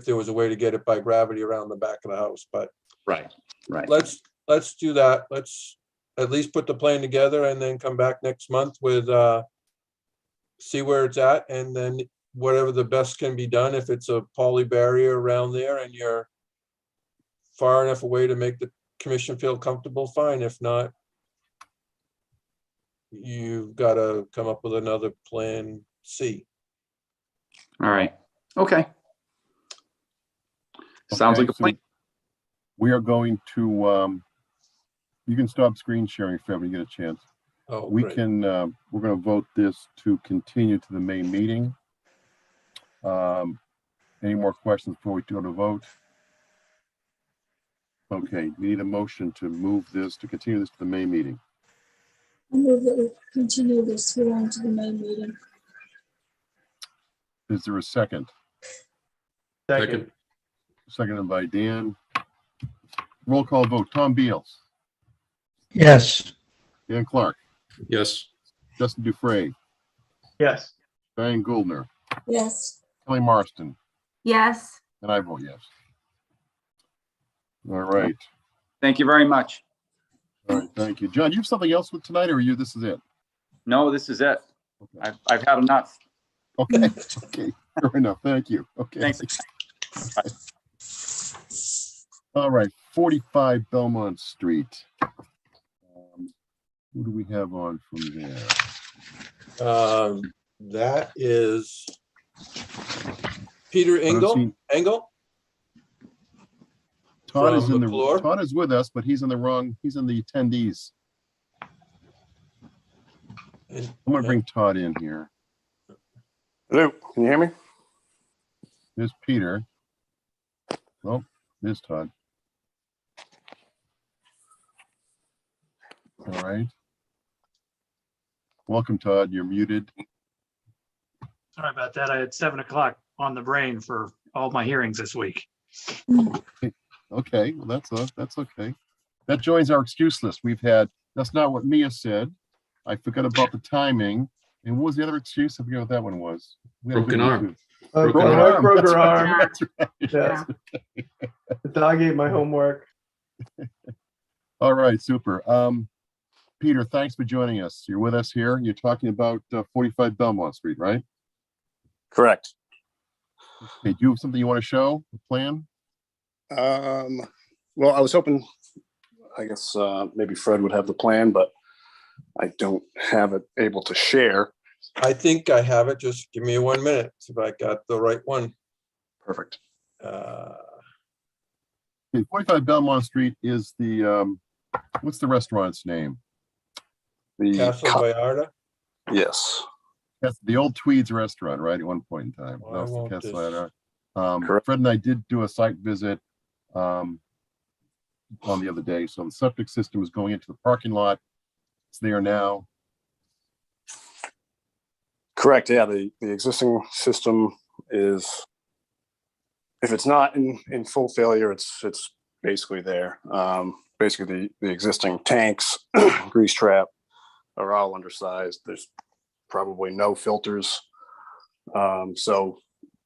there was a way to get it by gravity around the back of the house. But Right. let's do that. Let's at least put the plan together and then come back next month with see where it's at, and then whatever the best can be done. If it's a poly barrier around there and you're far enough away to make the commission feel comfortable, fine. If not, you've got to come up with another plan C. All right. Okay. Sounds Okay, like a so plan. We are going to, you can stop screen sharing, Fred, when you get a chance. Oh, We great. can, we're going to vote this to continue to the May meeting. Any more questions before we go to vote? Okay, we need a motion to move this, to continue this to the May meeting. I move that we continue this hearing to the May meeting. Is there a second? Second. Seconded by Dan. Roll call vote. Tom Beals, Yes. Dan Clark, Yes. Justin Dufresne, Yes. Diane Goldner, Yes. Kelly Marston, Yes, and I vote yes. All right. Thank you very much. All right, thank you. John, you have something else with tonight, or this is it? No, this is it. Okay. I've had enough. Okay, okay, fair enough. Thank you. Okay. Thanks. All right, 45 Belmont Street. Who do we have on from there? That is Peter Engel. Todd is From in McClure. Todd is with us, but he's in the attendees. I'm gonna bring Todd in here. Hello, can you hear me? There's Peter. Oh, there's Todd. All right. Welcome, Todd. You're muted. Sorry about that. I had 7 o'clock on the brain for all my hearings this week. Okay, well, that's okay. That joins our excuse list. That's not what Mia said. I forgot about the timing. And what was the other excuse? I forget what that one was. We had a good Broken one, arm. too. Broken arm. broke That's her right. arm. That's right. Yeah. The dog ate my homework. All right, super. Peter, thanks for joining us. You're with us here. You're talking about 45 Belmont Street, right? Correct. Okay, do you have something you want to show, a plan? Well, I was hoping, I guess, maybe Fred would have the plan, but I don't have it able to share. I think I have it. Just give me 1 minute. See if I got the right one. Perfect. Okay, 45 Belmont Street is the, what's the restaurant's name? The Castle Vallarta. Yes. That's the old Tweeds restaurant, right? At one point in time. Why That was the won't Castle this- Vallarta. Correct. Fred and I did do a site visit on the other day. So the septic system is going into the parking lot. It's there now. Correct. Yeah, the existing system is, if it's not in full failure, it's basically there. Basically, the existing tanks, grease trap, are all undersized. There's probably no filters. So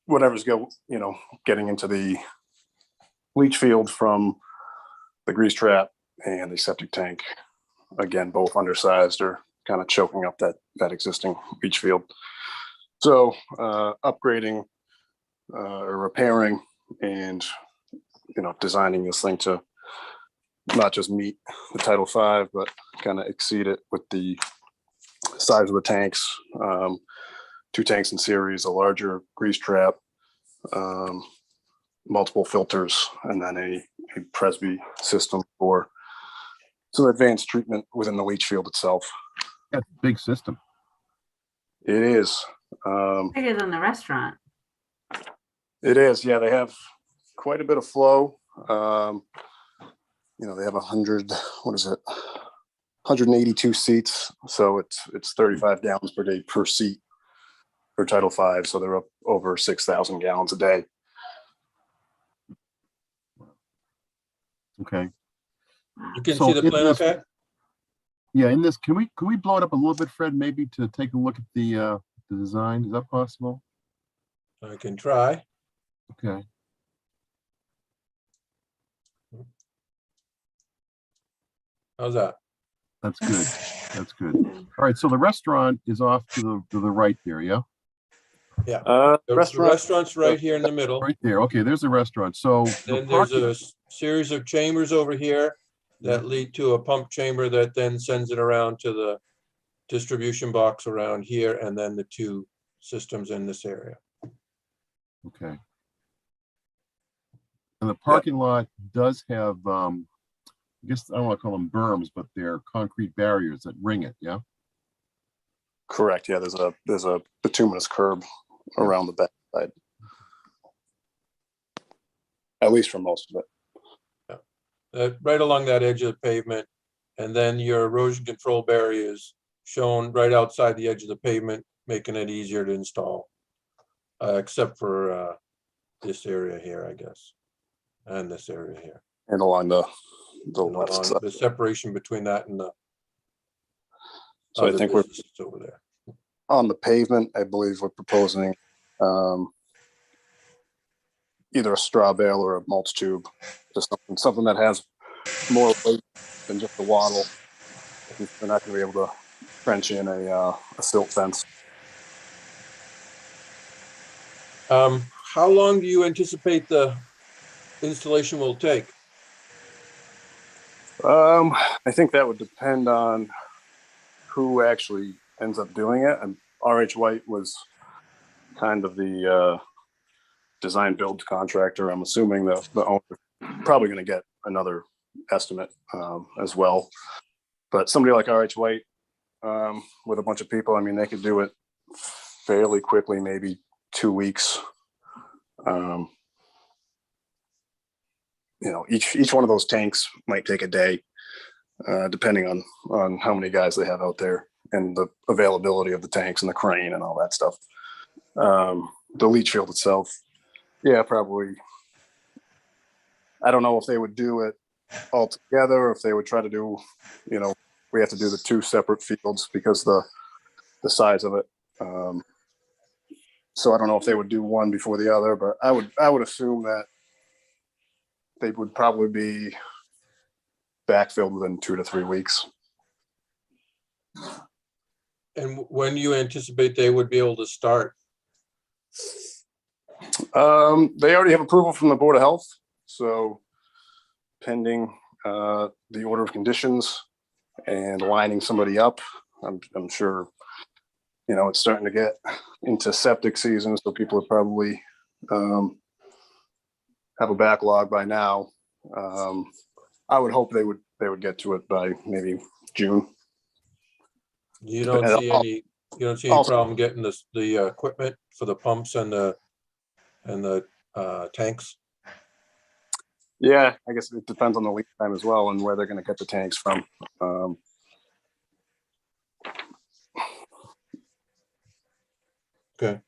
whatever's getting into the leach field from the grease trap and the septic tank, again, both undersized, are kind of choking up that existing leach field. So upgrading or repairing and designing this thing to not just meet the Title V, but kind of exceed it with the size of the tanks. 2 tanks in series, a larger grease trap, multiple filters, and then a Presby system for some advanced treatment within the leach field itself. That's a big system. It is. Bigger than the restaurant. It is. Yeah, they have quite a bit of flow. They have 182 seats. So it's 35 gallons per day per seat for Title V. So they're up over 6,000 gallons a day. Okay. You can So see the it plan, is- okay? Yeah, in this, can we blow it up a little bit, Fred, maybe to take a look at the design? Is that possible? I can try. Okay. How's that? That's good. That's good. All right, so the restaurant is off to the right there, yeah? Yeah. The The restaurant's right here in the middle. Right there. Okay, there's the restaurant. So the Then there's parking, a series of chambers over here that lead to a pump chamber that then sends it around to the distribution box around here, and then the 2 systems in this area. okay. And the parking lot does have, I guess, I don't want to call them berms, but they're concrete barriers that ring it, yeah? Correct. Yeah, there's a bituminous curb around the back side. At least for most of it. Right along that edge of the pavement, and then your erosion control barrier is shown right outside the edge of the pavement, making it easier to install. Except for this area here, I guess, and this area here. And along the left On side. the separation between that and the So I other think we're businesses over there. on the pavement. I believe we're proposing either a straw bale or a mulch tube, just something that has more weight than just a wattle. They're not going to be able to trench in a silt fence. How long do you anticipate the installation will take? I think that would depend on who actually ends up doing it. And RH White was kind of the design build contractor. I'm assuming the owner probably going to get another estimate as well. But somebody like RH White with a bunch of people, I mean, they could do it fairly quickly, maybe 2 weeks. Each one of those tanks might take a day, depending on how many guys they have out there and the availability of the tanks and the crane and all that stuff. The leach field itself, yeah, probably. I don't know if they would do it all together, or if they would try to do, we have to do the two separate fields because the size of it. So I don't know if they would do one before the other, but I would assume that they would probably be backfilled within 2 to 3 weeks. And when do you anticipate they would be able to start? They already have approval from the Board of Health, so pending the order of conditions and lining somebody up, I'm sure, it's starting to get into septic season, so people would probably have a backlog by now. I would hope they would get to it by maybe June. You don't see any problem getting the equipment for the pumps and the tanks? Yeah, I guess it depends on the lead time as well and where they're going to get the tanks from. Okay.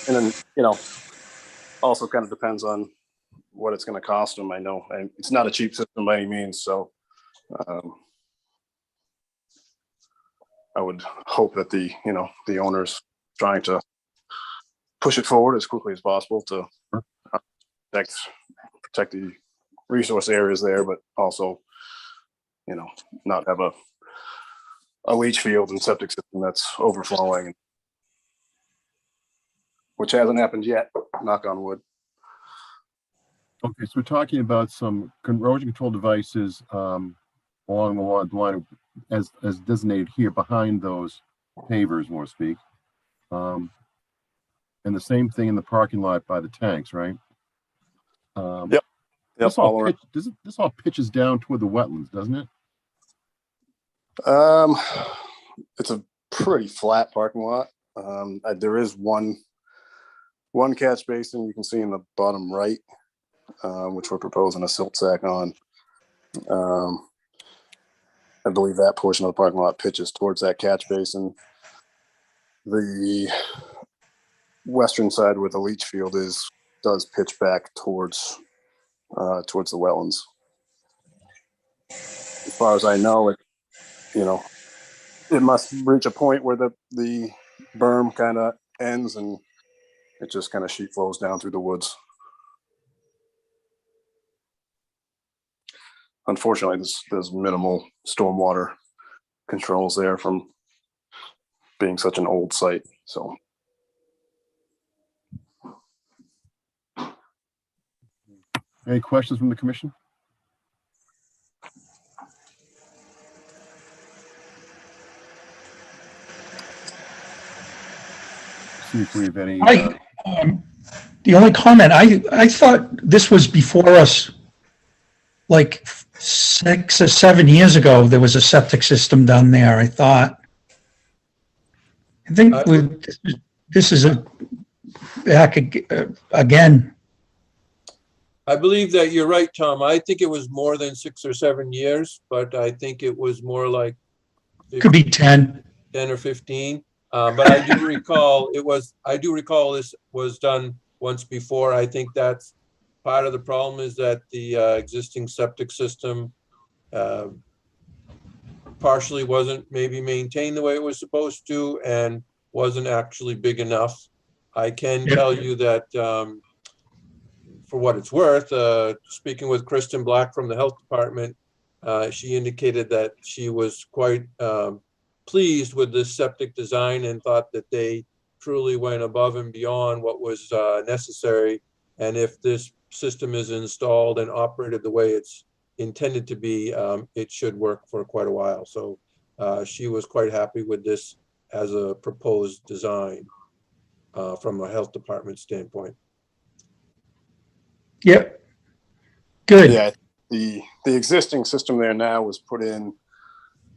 And then, also kind of depends on what it's going to cost them. I know it's not a cheap system by any means, so I would hope that the owners trying to push it forward as quickly as possible to protect the resource areas there, but also, not have a leach field and septic system that's overflowing, which hasn't happened yet, knock on wood. Okay, so we're talking about some erosion control devices along the line of, as designated here behind those pavers, more to speak. And the same thing in the parking lot by the tanks, right? Yep. This all pitches down toward the wetlands, doesn't it? It's a pretty flat parking lot. There is one catch basin you can see in the bottom right, which we're proposing a silt sack on. I believe that portion of the parking lot pitches towards that catch basin. The western side where the leach field does pitch back towards the wetlands. As far as I know, it must reach a point where the berm kind of ends and it just kind of sheet flows down through the woods. Unfortunately, there's minimal stormwater controls there from being such an old site. So. Any questions from the commission? See if we have any. The only comment, I thought this was before us, like 6 or 7 years ago, there was a septic system down there, I thought. I think this is back again. I believe that you're right, Tom. I think it was more than 6 or 7 years, but I think it was more like could be 10 or 15. But I do recall this was done once before. I think that's part of the problem, is that the existing septic system partially wasn't maybe maintained the way it was supposed to and wasn't actually big enough. I can tell you that for what it's worth, speaking with Kristen Black from the health department, she indicated that she was quite pleased with this septic design and thought that they truly went above and beyond what was necessary. And if this system is installed and operated the way it's intended to be, it should work for quite a while. So she was quite happy with this as a proposed design from a health department standpoint. Yep. Good. Yeah, the existing system there now was put in,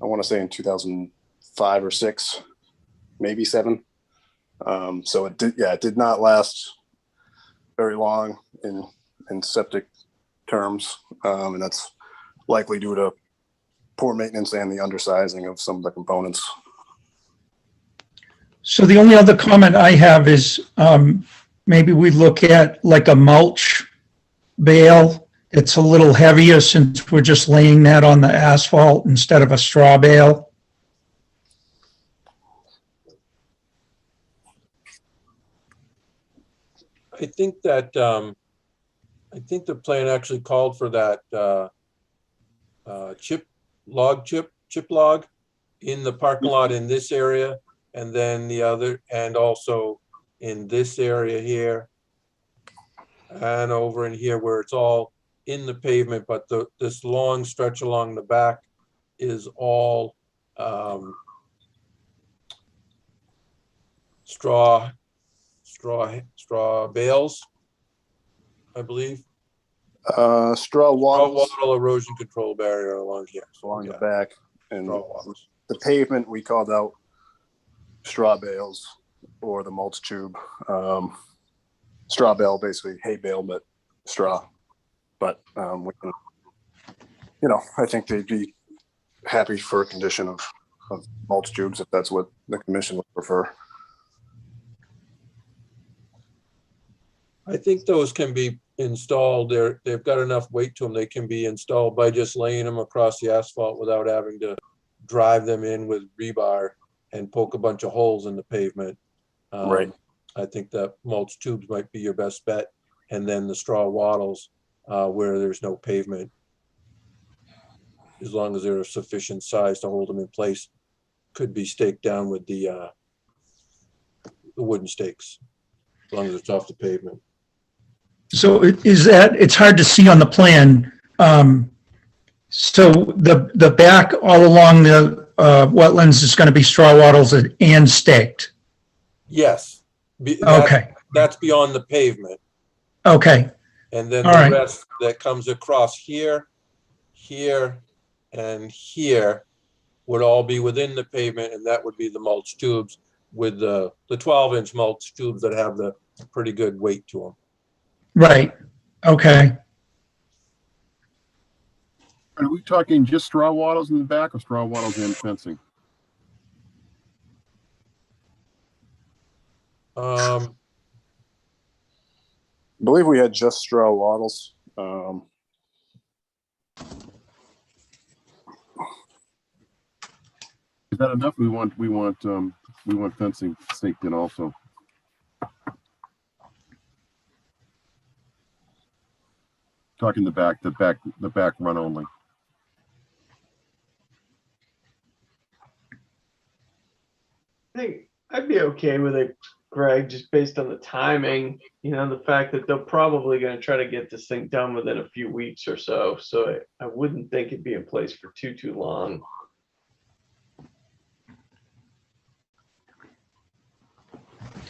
I want to say in 2005 or 6, maybe 7. So it did not last very long in septic terms, and that's likely due to poor maintenance and the undersizing of some of the components. So the only other comment I have is maybe we look at like a mulch bale. It's a little heavier since we're just laying that on the asphalt instead of a straw bale. I think that, I think the plan actually called for that chip log in the parking lot in this area, and then the other, and also in this area here, and over in here where it's all in the pavement, but this long stretch along the back is all straw bales, I believe. Straw wattles Wattle erosion control barrier along here. along the Yeah. back, and Straw wattles. the pavement, we called out straw bales or the mulch tube. Straw bale, basically hay bale, but straw. But we can, you know, I think they'd be happy for a condition of mulch tubes if that's what the commission would prefer. I think those can be installed. They've got enough weight to them. They can be installed by just laying them across the asphalt without having to drive them in with rebar and poke a bunch of holes in the pavement. Right. I think that mulch tubes might be your best bet. And then the straw wattles where there's no pavement, as long as they're a sufficient size to hold them in place, could be staked down with the wooden stakes, as long as it's off the pavement. So is that, it's hard to see on the plan. So the back all along the wetlands is going to be straw wattles and staked? Yes. Okay. That's beyond the pavement. Okay. And then All the right. rest that comes across here, here, and here would all be within the pavement, and that would be the mulch tubes with the 12-inch mulch tubes that have the pretty good weight to them. Right. Okay. Are we talking just straw wattles in the back or straw wattles and fencing? I believe we had just straw wattles. Is that enough? We want fencing staked in also. Talking the back run only. I think I'd be okay with it, Greg, just based on the timing, you know, the fact that they're probably going to try to get this thing done within a few weeks or so. So I wouldn't think it'd be in place for too long.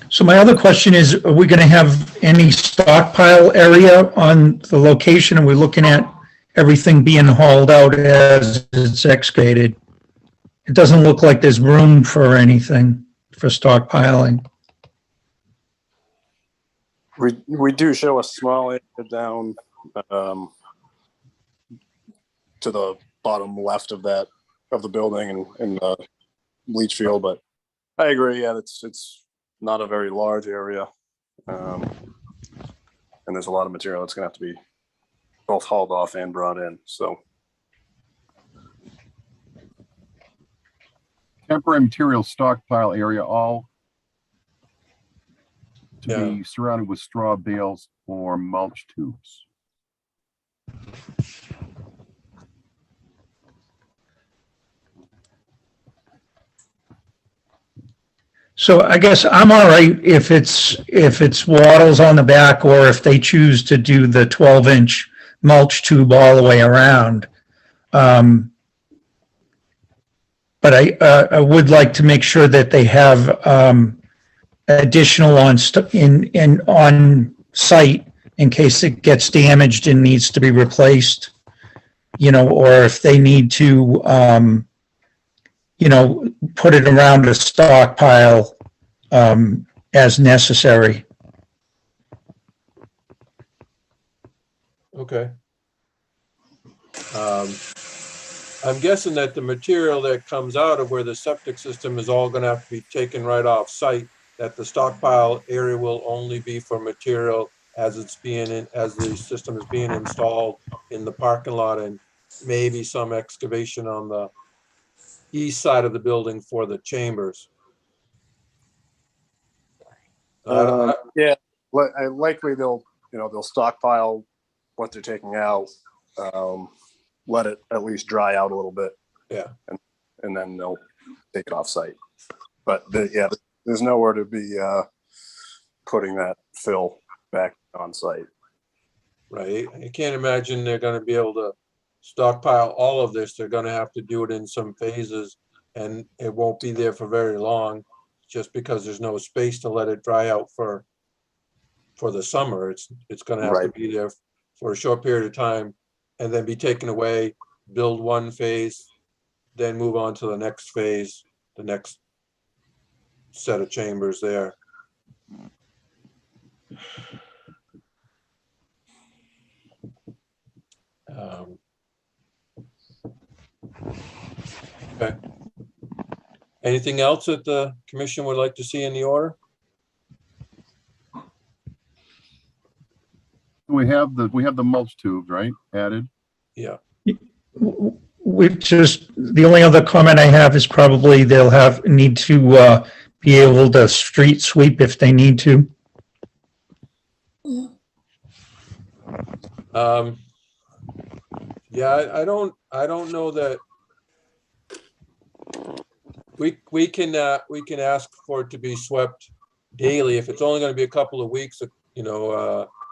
So my other question is, are we going to have any stockpile area on the location? Are we looking at everything being hauled out as it's excavated? It doesn't look like there's room for anything for stockpiling. We do show a small area down to the bottom left of the building and the leach field, but I agree. Yeah, it's not a very large area, and there's a lot of material that's going to have to be both hauled off and brought in. So Temporary material stockpile area, all to be surrounded with straw bales or mulch tubes. So I guess I'm all right if it's wattles on the back, or if they choose to do the 12-inch mulch tube all the way around. But I would like to make sure that they have additional on site in case it gets damaged and needs to be replaced, you know, or if they need to you know, put it around a stockpile as necessary. Okay. I'm guessing that the material that comes out of where the septic system is all gonna have to be taken right off site, that the stockpile area will only be for material as it's being in, as the system is being installed in the parking lot, and maybe some excavation on the east side of the building for the chambers. Yeah, likely they'll stockpile what they're taking out, let it at least dry out a little bit. Yeah. And then they'll take it off site. But there's nowhere to be putting that fill back on site. Right, I can't imagine they're gonna be able to stockpile all of this. They're gonna have to do it in some phases, and it won't be there for very long, just because there's no space to let it dry out for the summer. It's gonna have to Right. be there for a short period of time, and then be taken away, build one phase, then move on to the next phase, the next set of chambers there. Okay. Anything else that the commission would like to see in the order? We have the mulch tubes, right, added? Yeah. We've just, the only other comment I have is probably they'll need to be able to street sweep if they need to. Yeah, I don't know that we can ask for it to be swept daily. If it's only going to be a couple of weeks,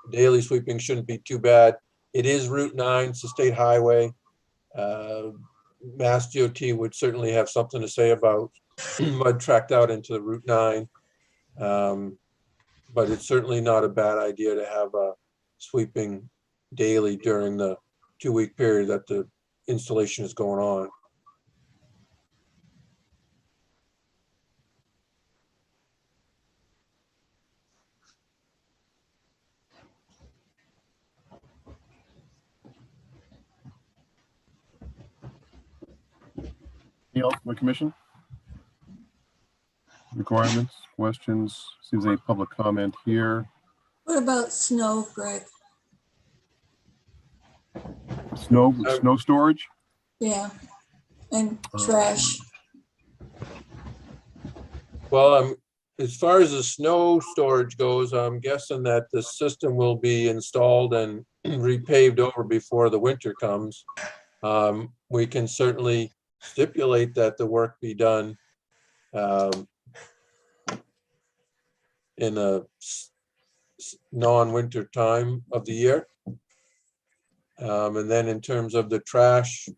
daily sweeping shouldn't be too bad. It is Route 9, it's a state highway. Mass DOT would certainly have something to say about mud tracked out into the Route 9. But it's certainly not a bad idea to have a sweeping daily during the 2-week period that the installation is going on. Anything else from the commission? Requirements, questions? Seems any public comment here. What about snow, Greg? Snow storage? Yeah, and trash. Well, as far as the snow storage goes, I'm guessing that the system will be installed and repaved over before the winter comes. We can certainly stipulate that the work be done in a non-winter time of the year. And then in terms of the trash,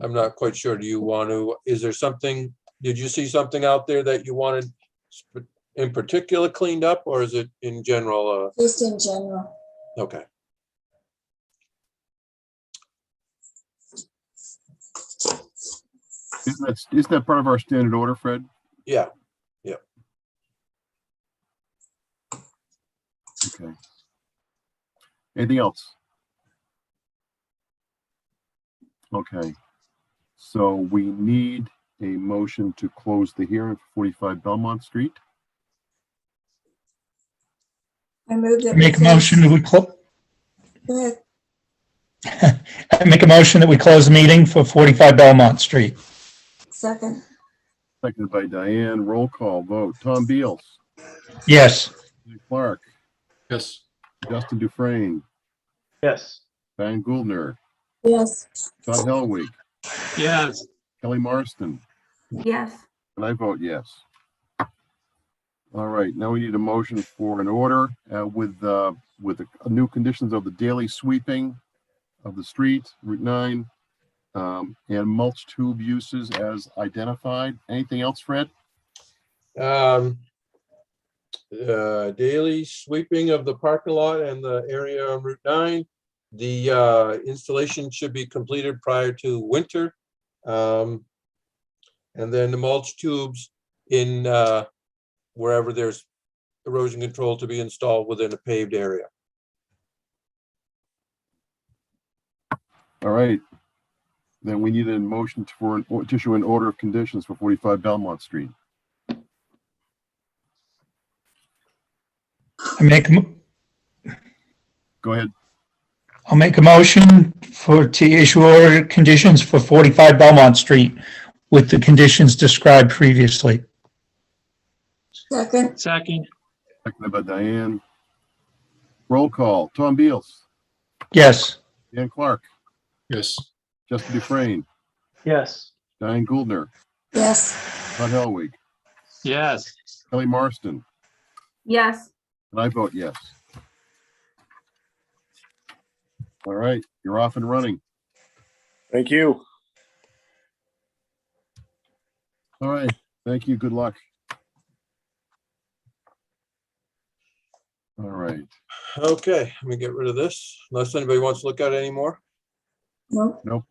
I'm not quite sure. Do you want to, is there something, did you see something out there that you wanted in particular cleaned up, or is it in general? Just in general. Okay. Isn't that part of our standard order, Fred? Yeah. Yeah. Okay. Anything else? Okay. So we need a motion to close the hearing for 45 Belmont Street. I move that. Make a motion that we close. Go ahead. I make a motion that we close the meeting for 45 Belmont Street. Second. Seconded by Diane. Roll call vote. Tom Beals. Yes. Clark. Yes. Justin Dufresne. Yes. Diane Gouldner. Yes. Todd Helwig. Yes. Kelly Marston. Yes. And I vote yes. All right, now we need a motion for an order with the new conditions of the daily sweeping of the street, Route 9, and mulch tube uses as identified. Anything else, Fred? Daily sweeping of the parking lot and the area on Route 9. The installation should be completed prior to winter. And then the mulch tubes in wherever there's erosion control to be installed within a paved area. All right. Then we need a motion to issue an order of conditions for 45 Belmont Street. I make, Go ahead. I'll make a motion to issue order conditions for 45 Belmont Street with the conditions described previously. Second, Second, Seconded by Diane. Roll call. Tom Beals, Yes. Dan Clark, Yes. Justin Dufresne, Yes. Diane Gouldner, yes. Todd Helwig, yes. Kelly Marston, Yes, and I vote yes. All right, you're off and running. Thank you. All right, thank you. Good luck. All right, Okay, let me get rid of this, unless anybody wants to look at it anymore. Nope.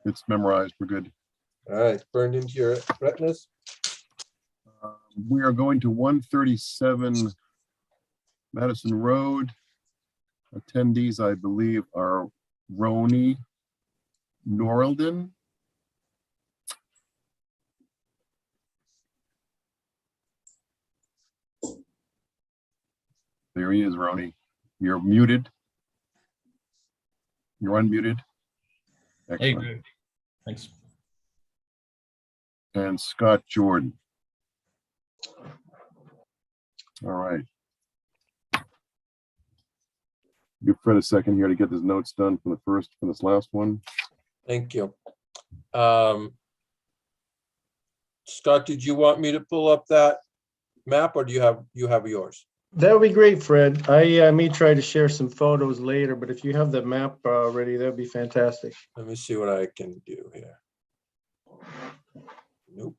it's memorized. We're good. All right, burned into your retinas. We are going to 137 Madison Road. Attendees, I believe, are Roni Norelden. There he is, Roni. You're muted. You're unmuted. Hey, Excellent. good. Thanks. And Scott Jordan. All right. Give Fred a second here to get his notes done from this last one. Thank you. Scott, did you want me to pull up that map, or do you have yours? That would be great, Fred. I may try to share some photos later, but if you have the map ready, that'd be fantastic. Let me see what I can do here. Nope.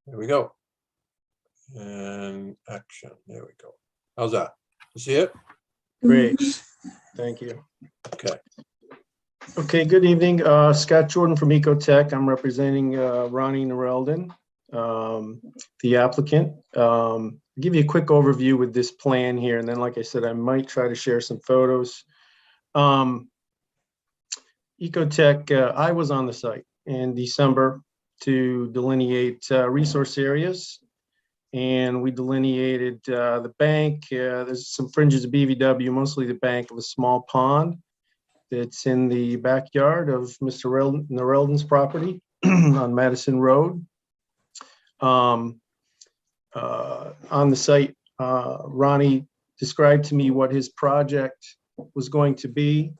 There we go. And action. There we go. How's that? You see it? Great. Thank you. Okay. Okay, good evening. Scott Jordan from Ecotech. I'm representing Ronnie Norelden, the applicant. I'll give you a quick overview with this plan here, and then, like I said, I might try to share some photos. Ecotech, I was on the site in December to delineate resource areas, and we delineated the bank. There's some fringes of BVW, mostly the bank of a small pond that's in the backyard of Mr. Norelden's property on Madison Road. On the site, Ronnie described to me what his project was going to be,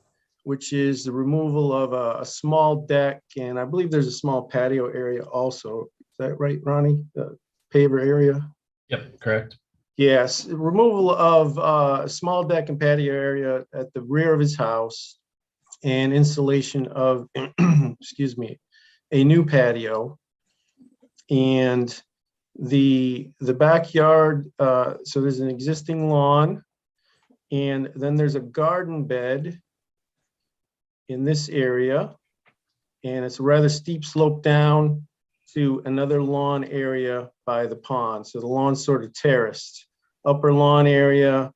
which is the removal of a small deck, and I believe there's a small patio area also. Is that right, Ronnie? The paver area? Yep, correct. Yes, removal of a small deck and patio area at the rear of his house and installation of, excuse me, a new patio. And the backyard, so there's an existing lawn, and then there's a garden bed in this area, and it's a rather steep slope down to another lawn area by the pond. So the lawn's sort of terraced. Upper lawn area,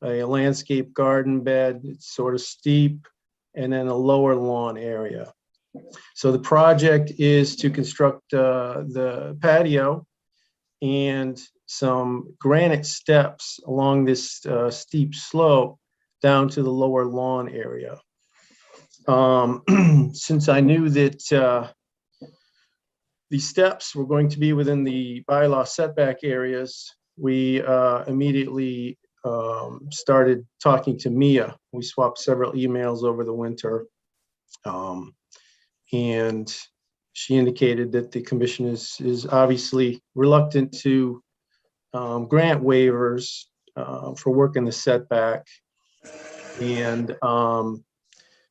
a landscape garden bed, it's sort of steep, and then a lower lawn area. So the project is to construct the patio and some granite steps along this steep slope down to the lower lawn area. Since I knew that the steps were going to be within the bylaw setback areas, we immediately started talking to Mia. We swapped several emails over the winter. And she indicated that the commission is obviously reluctant to grant waivers for work in the setback. And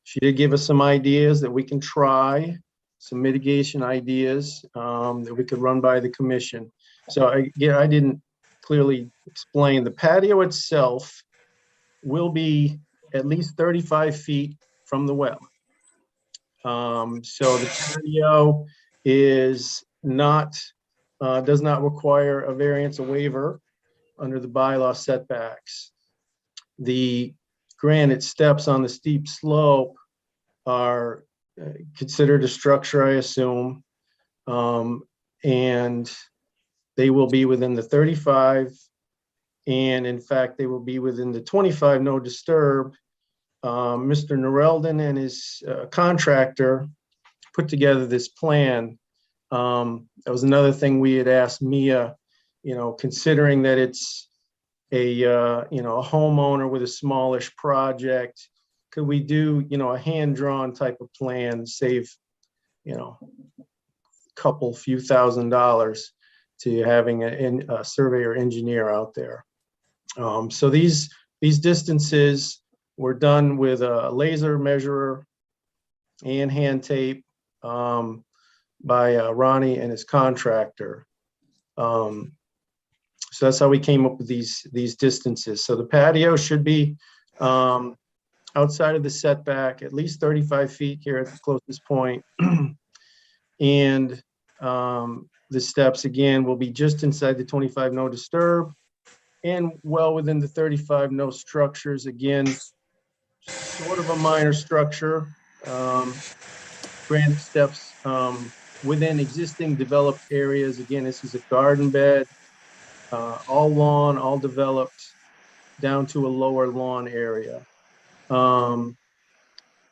she did give us some ideas that we can try, some mitigation ideas that we could run by the commission. So I didn't clearly explain. The patio itself will be at least 35 feet from the well. So the patio is not, does not require a variance or waiver under the bylaw setbacks. The granite steps on the steep slope are considered a structure, I assume. And they will be within the 35. And in fact, they will be within the 25 no disturb. Mr. Norelden and his contractor put together this plan. That was another thing we had asked Mia, considering that it's a homeowner with a smallish project, could we do, a hand-drawn type of plan, save, couple few $1,000s to having a surveyor engineer out there. So these distances were done with a laser measurer and hand tape by Ronnie and his contractor. So that's how we came up with these distances. So the patio should be outside of the setback, at least 35 feet here at the closest point. And the steps, again, will be just inside the 25 no disturb and well within the 35 no structures. Again, sort of a minor structure. Granite steps within existing developed areas. Again, this is a garden bed, all lawn, all developed down to a lower lawn area.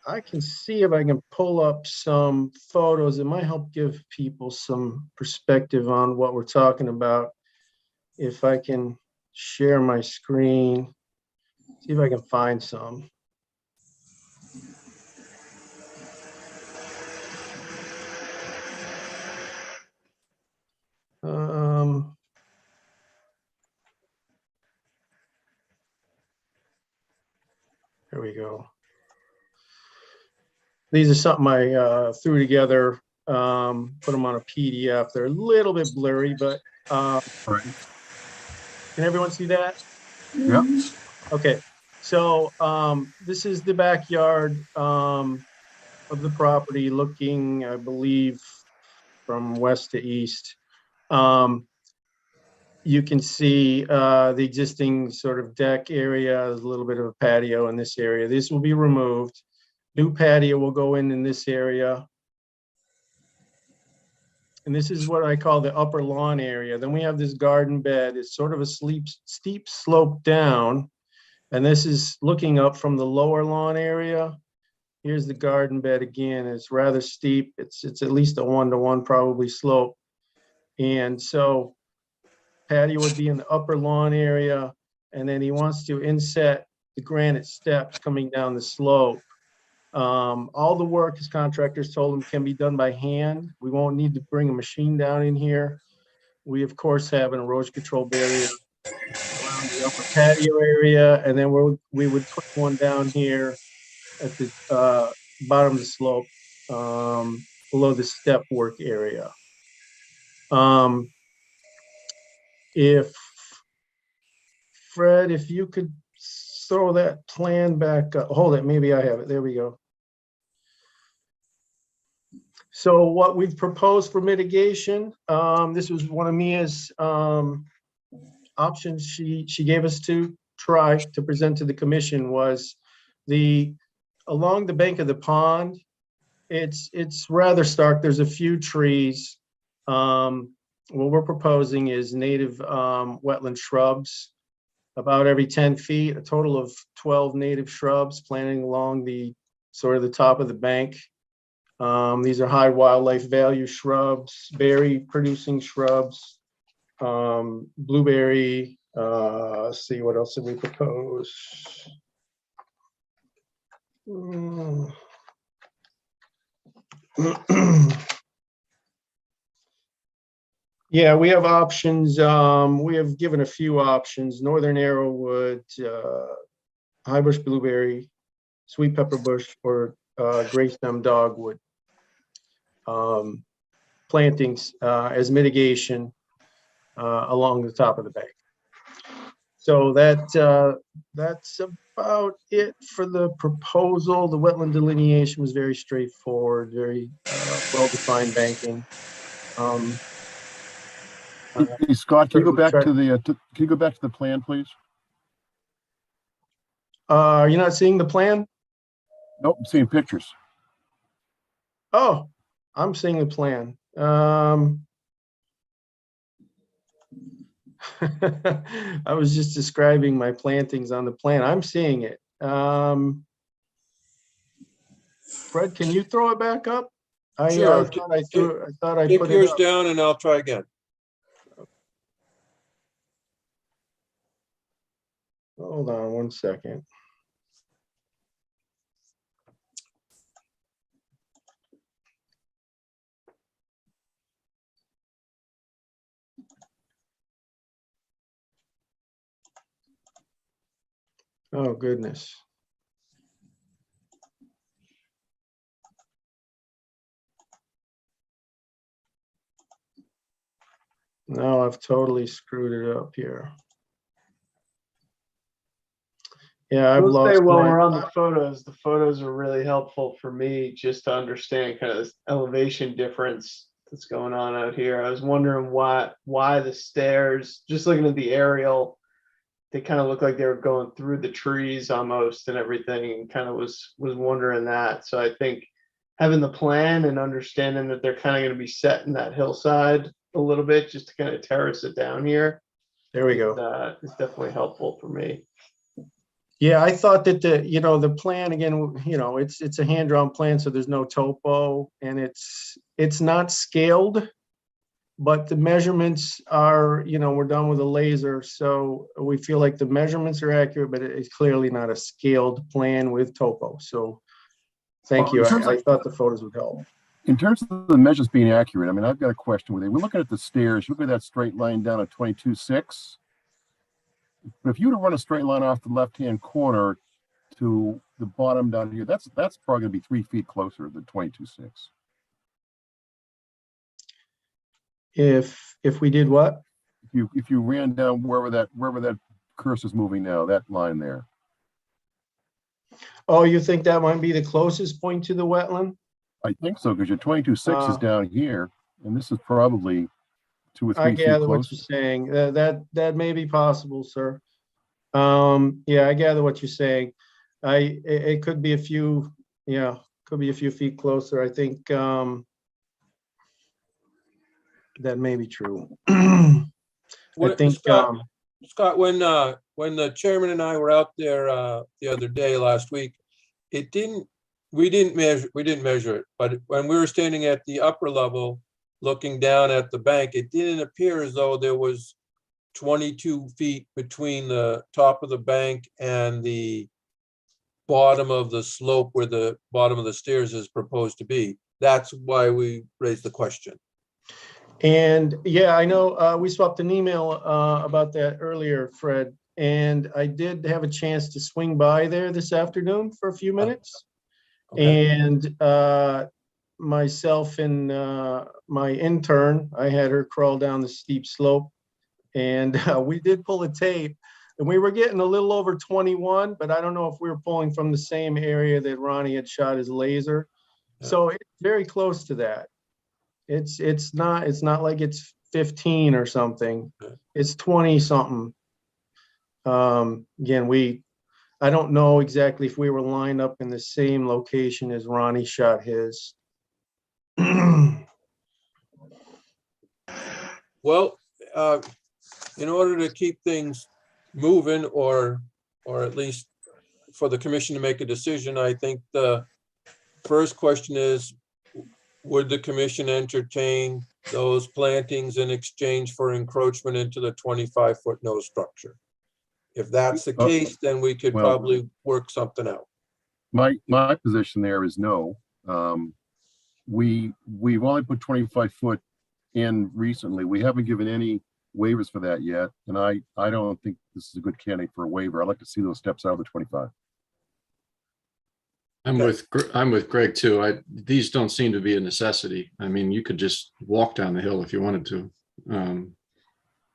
I can see if I can pull up some photos. It might help give people some perspective on what we're talking about. If I can share my screen, see if I can find some. There we go. These are something I threw together, put them on a PDF. They're a little bit blurry, but can everyone see that? Yeah. Okay, so this is the backyard of the property looking, I believe, from west to east. You can see the existing sort of deck area. There's a little bit of a patio in this area. This will be removed. New patio will go in this area. And this is what I call the upper lawn area. Then we have this garden bed. It's sort of a steep slope down. And this is looking up from the lower lawn area. Here's the garden bed again. It's rather steep. It's at least a 1-to-1 probably slope. And so patio would be in the upper lawn area. And then he wants to inset the granite steps coming down the slope. All the work, his contractors told him, can be done by hand. We won't need to bring a machine down in here. We, of course, have an erosion control barrier around the upper patio area, and then we would put one down here at the bottom of the slope, below the step work area. If Fred, if you could throw that plan back up. Hold it, maybe I have it. There we go. So what we've proposed for mitigation, this was one of Mia's options she gave us to try to present to the commission, was along the bank of the pond. It's rather stark. There's a few trees. What we're proposing is native wetland shrubs. About every 10 feet, a total of 12 native shrubs planting along the sort of the top of the bank. These are high wildlife value shrubs, berry producing shrubs, blueberry. Let's see, what else did we propose? Yeah, we have options. We have given a few options: northern arrowwood, highbush blueberry, sweet pepper bush, or gray stem dogwood plantings as mitigation along the top of the bank. So that's about it for the proposal. The wetland delineation was very straightforward, very well-defined banking. Hey, Scott, can you go we'll back try- to the, can you go back to the plan, please? Are you not seeing the plan? Nope, I'm seeing pictures. Oh, I'm seeing the plan. I was just describing my plantings on the plan. I'm seeing it. Fred, can you throw it back up? I Sure. thought I Take put it yours up. down and I'll try again. Hold on one second. Oh, goodness. Now I've totally screwed it up here. Yeah, I've We'll say lost while my, we're on the photos are really helpful for me just to understand kind of this elevation difference that's going on out here. I was wondering why the stairs, just looking at the aerial, they kind of look like they were going through the trees almost and everything, and kind of was wondering that. So I think having the plan and understanding that they're kind of going to be set in that hillside a little bit just to kind of terrace it down here. there we go. Is definitely helpful for me. Yeah, I thought that the plan again, it's a hand-drawn plan, so there's no topo and it's not scaled, but the measurements are, we're done with a laser. So we feel like the measurements are accurate, but it's clearly not a scaled plan with topo. So thank you. I thought the photos would help. In terms of the measures being accurate, I mean, I've got a question with it. We're looking at the stairs, look at that straight line down at 22.6. But if you were to run a straight line off the left-hand corner to the bottom down here, that's probably gonna be 3 feet closer than 22.6. If we did what? If you ran down wherever that cursor's moving now, that line there. Oh, you think that might be the closest point to the wetland? I think so, because your 22.6 is down here, and this is probably 2 or 3 I feet gather what closer. you're saying. That may be possible, sir. Yeah, I gather what you're saying. It could be a few, could be a few feet closer. I think that may be true. I think Scott, when the chairman and I were out there the other day last week, we didn't measure it, but when we were standing at the upper level, looking down at the bank, it didn't appear as though there was 22 feet between the top of the bank and the bottom of the slope where the bottom of the stairs is proposed to be. That's why we raised the question. And yeah, I know we swapped an email about that earlier, Fred, and I did have a chance to swing by there this afternoon for a few minutes. Okay. And myself and my intern, I had her crawl down the steep slope, and we did pull a tape, and we were getting a little over 21, but I don't know if we were pulling from the same area that Ronnie had shot his laser. Yeah. So it's very close to that. It's not like it's 15 or something. It's 20 something. Again, I don't know exactly if we were lined up in the same location as Ronnie shot his. Well, in order to keep things moving, or at least for the commission to make a decision, I think the first question is, would the commission entertain those plantings in exchange for encroachment into the 25-foot no structure? If that's the case, then we could probably work something out. My position there is no. We've only put 25 foot in recently. We haven't given any waivers for that yet, and I don't think this is a good candidate for a waiver. I'd like to see those steps out of the 25. I'm with Greg too. These don't seem to be a necessity. I mean, you could just walk down the hill if you wanted to.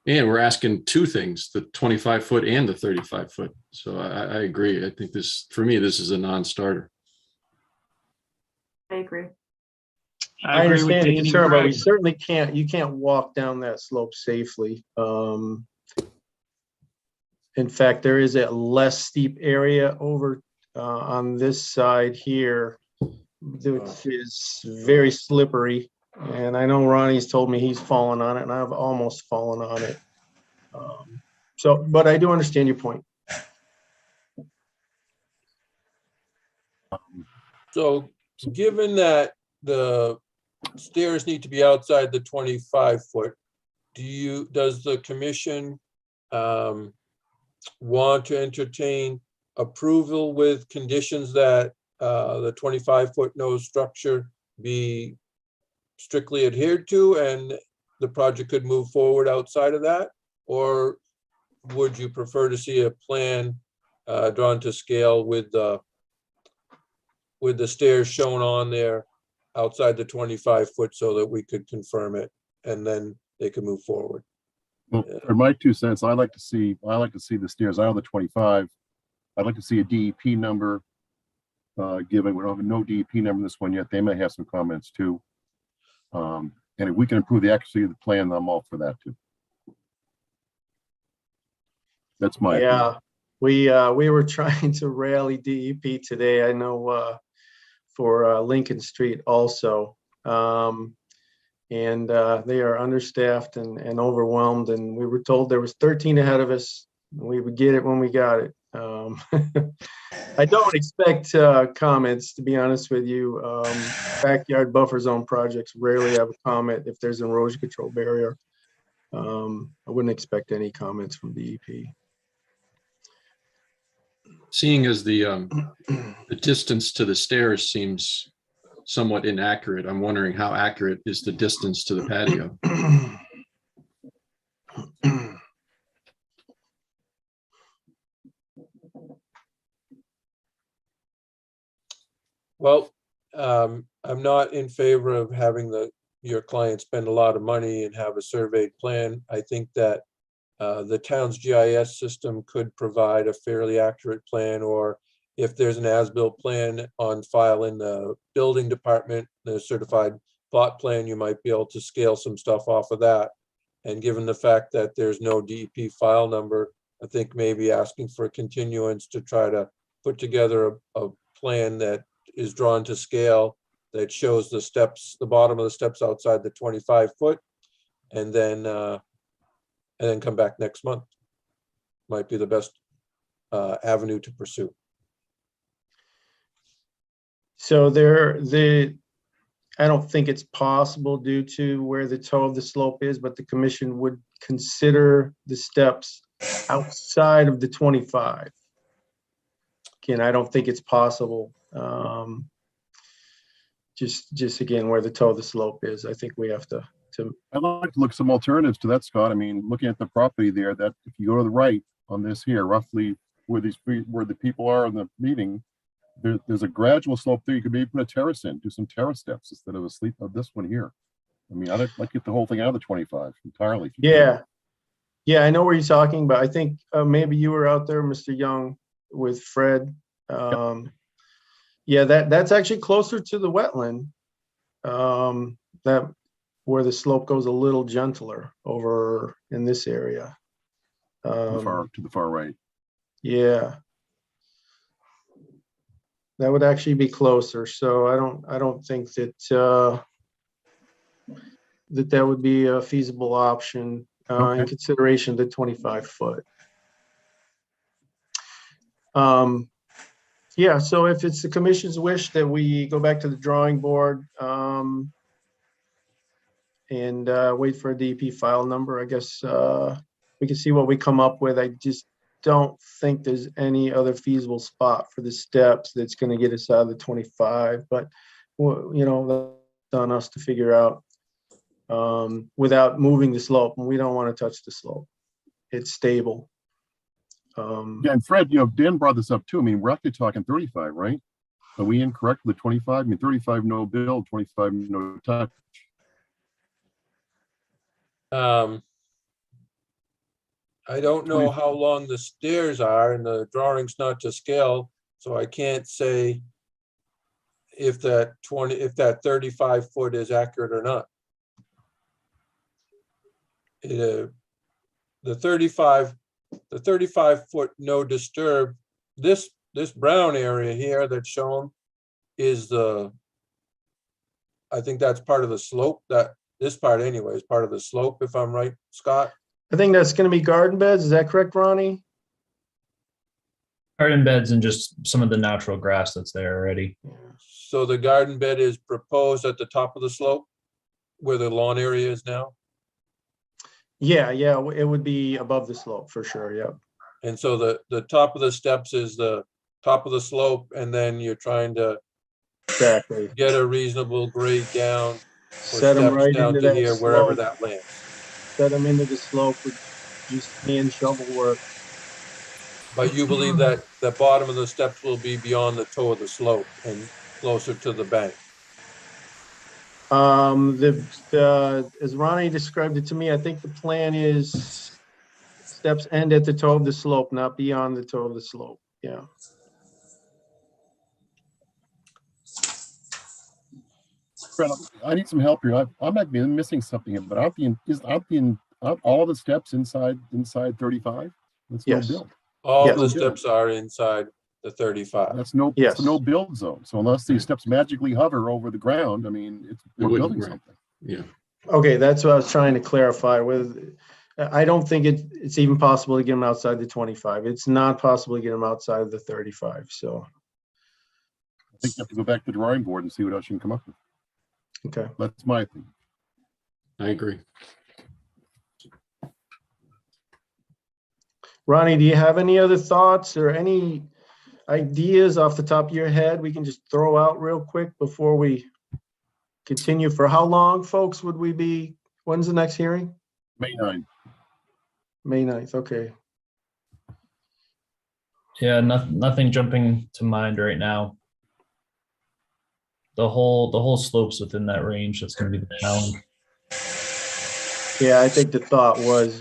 And we're asking two things, the 25-foot and the 35-foot. So I agree. I think this, for me, this is a non-starter. I agree. I agree with understand the Danny concern, but we Gregg. certainly can't, you can't walk down that slope safely. In fact, there is a less steep area over on this side here, which is very slippery. And I know Ronnie's told me he's fallen on it, and I've almost fallen on it. So, but I do understand your point. So given that the stairs need to be outside the 25-foot, does the commission want to entertain approval with conditions that the 25-foot nose structure be strictly adhered to and the project could move forward outside of that? Or would you prefer to see a plan drawn to scale with the stairs shown on there outside the 25-foot so that we could confirm it and then they could move forward? Well, for my 2 cents, I like to see the stairs out of the 25. I'd like to see a DEP number given. We don't have no DEP number in this one yet. They may have some comments too. And if we can improve the accuracy of the plan, I'm all for that too. That's my opinion. Yeah, we were trying to rally DEP today. I know for Lincoln Street also. And they are understaffed and overwhelmed. And we were told there was 13 ahead of us. We would get it when we got it. I don't expect comments, to be honest with you. Backyard buffer zone projects rarely have a comment if there's an erosion control barrier. I wouldn't expect any comments from DEP. Seeing as the distance to the stairs seems somewhat inaccurate, I'm wondering how accurate is the distance to the patio? Well, I'm not in favor of having your client spend a lot of money and have a surveyed plan. I think that the town's GIS system could provide a fairly accurate plan, or if there's an as-built plan on file in the building department, the certified plot plan, you might be able to scale some stuff off of that. And given the fact that there's no DEP file number, I think maybe asking for a continuance to try to put together a plan that is drawn to scale that shows the steps, the bottom of the steps outside the 25-foot, and then come back next month might be the best avenue to pursue. So I don't think it's possible due to where the toe of the slope is, but the commission would consider the steps outside of the 25. Again, I don't think it's possible. Just again, where the toe of the slope is, I think we have to. I'd like to look some alternatives to that, Scott. I mean, looking at the property there, that if you go to the right on this here, roughly where the people are in the meeting, there's a gradual slope there. You could maybe put a terrace in, do some terrace steps instead of this one here. I mean, I'd like to get the whole thing out of the 25 entirely. Yeah, I know where you're talking, but I think maybe you were out there, Mr. Young, with Fred. Yeah, that's actually closer to the wetland. That where the slope goes a little gentler over in this area. To the far right. Yeah. That would actually be closer. So I don't think that that would be a feasible option in consideration of the 25-foot. Yeah, so if it's the commission's wish that we go back to the drawing board and wait for a DEP file number, I guess we can see what we come up with. I just don't think there's any other feasible spot for the steps that's going to get us out of the 25, but you know, that's on us to figure out without moving the slope, and we don't want to touch the slope. It's stable. Yeah, and Fred, you know, Dan brought this up too. I mean, we're actually talking 35, right? Are we incorrect with 25? I mean, 35 no build, 25 no touch. I don't know how long the stairs are, and the drawing's not to scale, so I can't say if that 35 foot is accurate or not. The 35 foot no disturb, this brown area here that's shown is I think that's part of the slope, that this part anyway is part of the slope, if I'm right, Scott? I think that's gonna be garden beds. Is that correct, Ronnie? Garden beds and just some of the natural grass that's there already. So the garden bed is proposed at the top of the slope where the lawn area is now? Yeah, it would be above the slope for sure, yeah. And so the top of the steps is the top of the slope, and then you're trying to Exactly. get a reasonable grade down for Set them steps right down into to that here, wherever slope. that lands. Set them into the slope with just hand shovel work. But you believe that the bottom of the steps will be beyond the toe of the slope and closer to the bank? As Ronnie described it to me, I think the plan is steps end at the toe of the slope, not beyond the toe of the slope. Yeah. Fred, I need some help here. I might be missing something, but aren't all the steps inside 35? That's no Yes. build. All Yes. the steps are inside the 35. That's no build zone. So unless these steps magically hover over the ground, I mean, we're wouldn't building work. something. Yeah. Okay, that's what I was trying to clarify with. I don't think it's even possible to get them outside the 25. It's not possible to get them outside of the 35. So, I think you have to go back to the drawing board and see what else you can come up with. okay. That's my opinion. I agree. Ronnie, do you have any other thoughts or any ideas off the top of your head we can just throw out real quick before we continue? For how long, folks, would we be? When's the next hearing? May 9. May 9th. Okay. Yeah, nothing jumping to mind right now. The whole slope's within that range. That's going to be the challenge. Yeah, I think the thought was,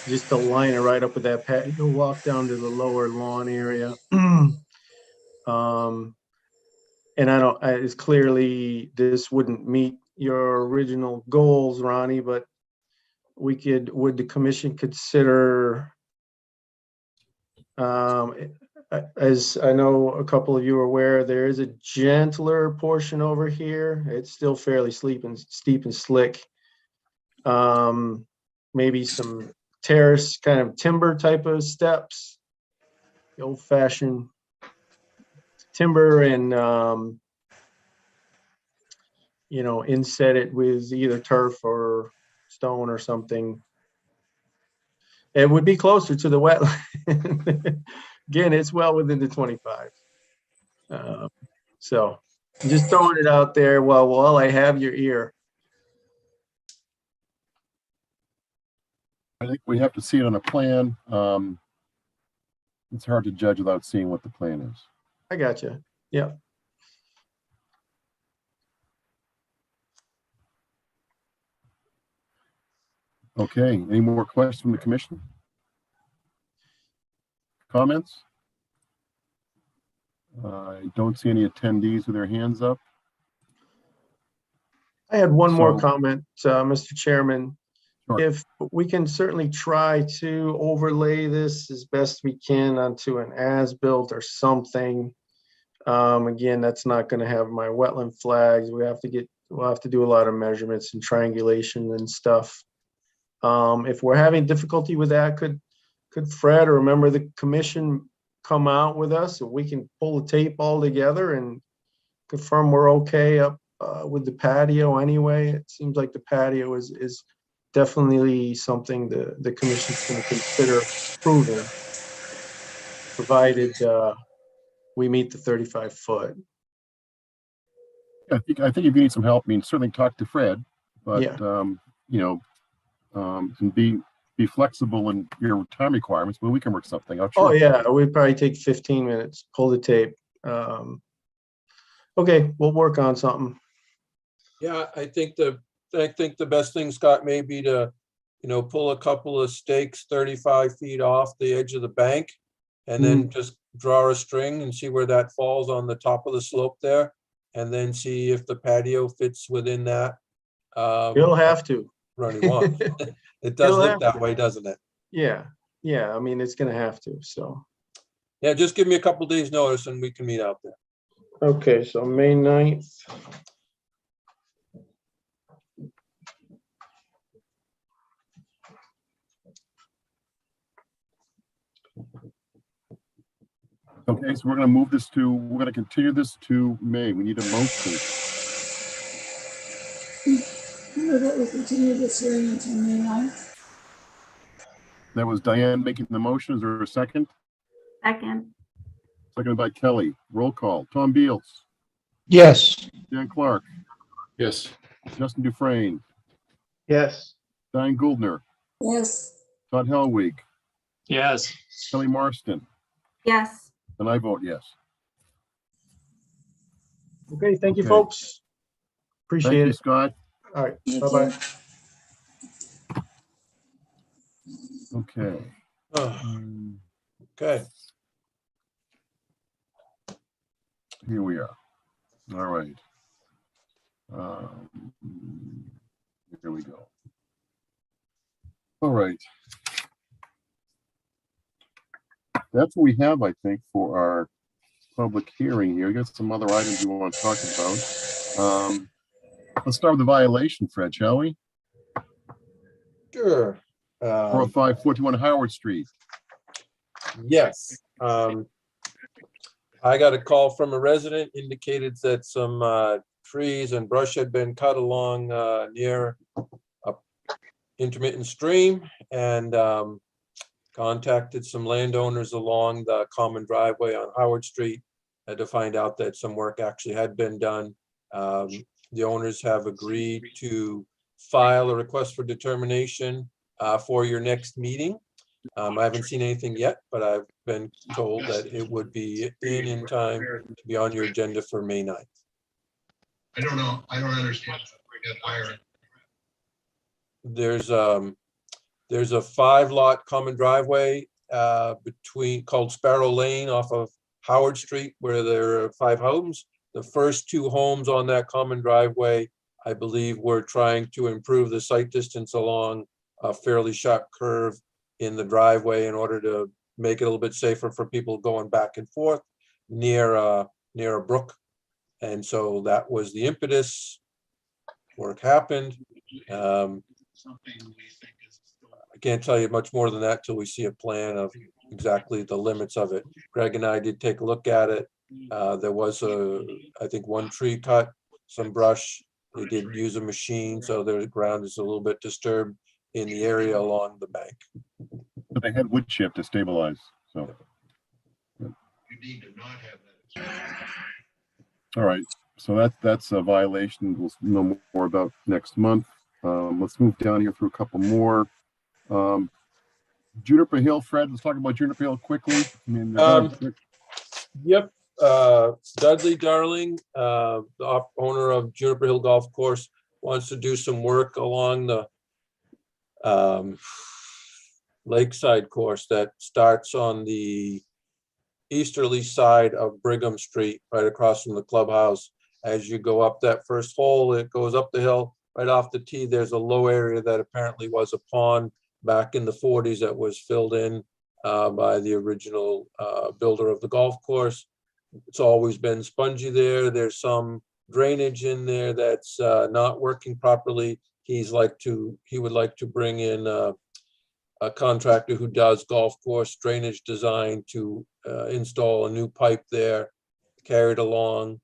just to line it right up with that patio, walk down to the lower lawn area. And it's clearly this wouldn't meet your original goals, Ronnie, but would the commission consider, as I know a couple of you are aware, there is a gentler portion over here. It's still fairly steep and slick. Maybe some terrace kind of timber type of steps, the old fashioned timber, and inset it with either turf or stone or something. It would be closer to the wetland. Again, it's well within the 25. So just throwing it out there while I have your ear. I think we have to see it on a plan. It's hard to judge without seeing what the plan is. I got you. Yeah. Okay, any more questions from the commission? Comments? I don't see any attendees with their hands up. I had one more So- comment, Mr. Chairman. Sure. If we can certainly try to overlay this as best we can onto an as-built or something. Again, that's not going to have my wetland flags. We'll have to do a lot of measurements and triangulation and stuff. If we're having difficulty with that, could Fred or a member of the commission come out with us so we can pull the tape all together and confirm we're okay up with the patio anyway? It seems like the patio is definitely something the commission's going to consider approving, provided we meet the 35 foot. I think if you need some help, I mean, certainly talk to Fred, but, Yeah. And be flexible in your time requirements, but we can work something out. Oh Sure. yeah, we'd probably take 15 minutes, pull the tape. Okay, we'll work on something. Yeah, I think the best thing, Scott, may be to, pull a couple of stakes 35 feet off the edge of the bank and then just draw a string and see where that falls on the top of the slope there. And then see if the patio fits within that. You'll have to. Running water. It does You'll look have that to. way, doesn't it? Yeah, I mean, it's gonna have to, so. Yeah, just give me a couple days notice and we can meet out there. Okay, so May 9th. Okay, so we're gonna continue this to May. We need a motion. Move that we continue this hearing until May 9th. That was Diane making the motion. Is there a second? Second. Seconded by Kelly. Roll call. Tom Beals, Yes. Dan Clark, Yes. Justin Dufresne, Yes. Diane Gouldner, Yes. Todd Helwig, Yes. Kelly Marston, Yes. and I vote yes. Okay, thank you, Okay. folks. Thank Appreciate you, it. Scott. All right, Thank bye-bye. you. Okay. Okay. Here we are. All right. Here we go. All right. That's what we have, I think, for our public hearing here. We got some other items we want to talk about. Let's start with the violation, Fred, shall we? Sure. 405 41 Howard Street. Yes. I got a call from a resident indicated that some trees and brush had been cut along near a intermittent stream and contacted some landowners along the common driveway on Howard Street to find out that some work actually had been done. The owners have agreed to file a request for determination for your next meeting. I haven't seen anything yet, but I've been told that it would be in time to be on your agenda for May 9th. I don't know. I don't understand. We get higher. There's a 5-lot common driveway called Sparrow Lane off of Howard Street, where there are 5 homes. The first 2 homes on that common driveway, I believe, were trying to improve the sight distance along a fairly sharp curve in the driveway in order to make it a little bit safer for people going back and forth near a brook. And so that was the impetus. Work happened. I can't tell you much more than that till we see a plan of exactly the limits of it. Greg and I did take a look at it. There was I think 1 tree cut, some brush. They did use a machine, so the ground is a little bit disturbed in the area along the bank. But they had wood chip to stabilize, so. You need to not have that. All right, so that's a violation. We'll know more about next month. Let's move down here through a couple more. Juniper Hill, Fred, let's talk about Juniper Hill quickly. I mean, Yep. Dudley Darling, the owner of Juniper Hill Golf Course, wants to do some work along the lakeside course that starts on the easterly side of Brigham Street, right across from the clubhouse. As you go up that first hole, it goes up the hill. Right off the tee, there's a low area that apparently was a pond back in the 40s that was filled in by the original builder of the golf course. It's always been spongy there. There's some drainage in there that's not working properly. He would like to bring in a contractor who does golf course drainage design to install a new pipe there, carried along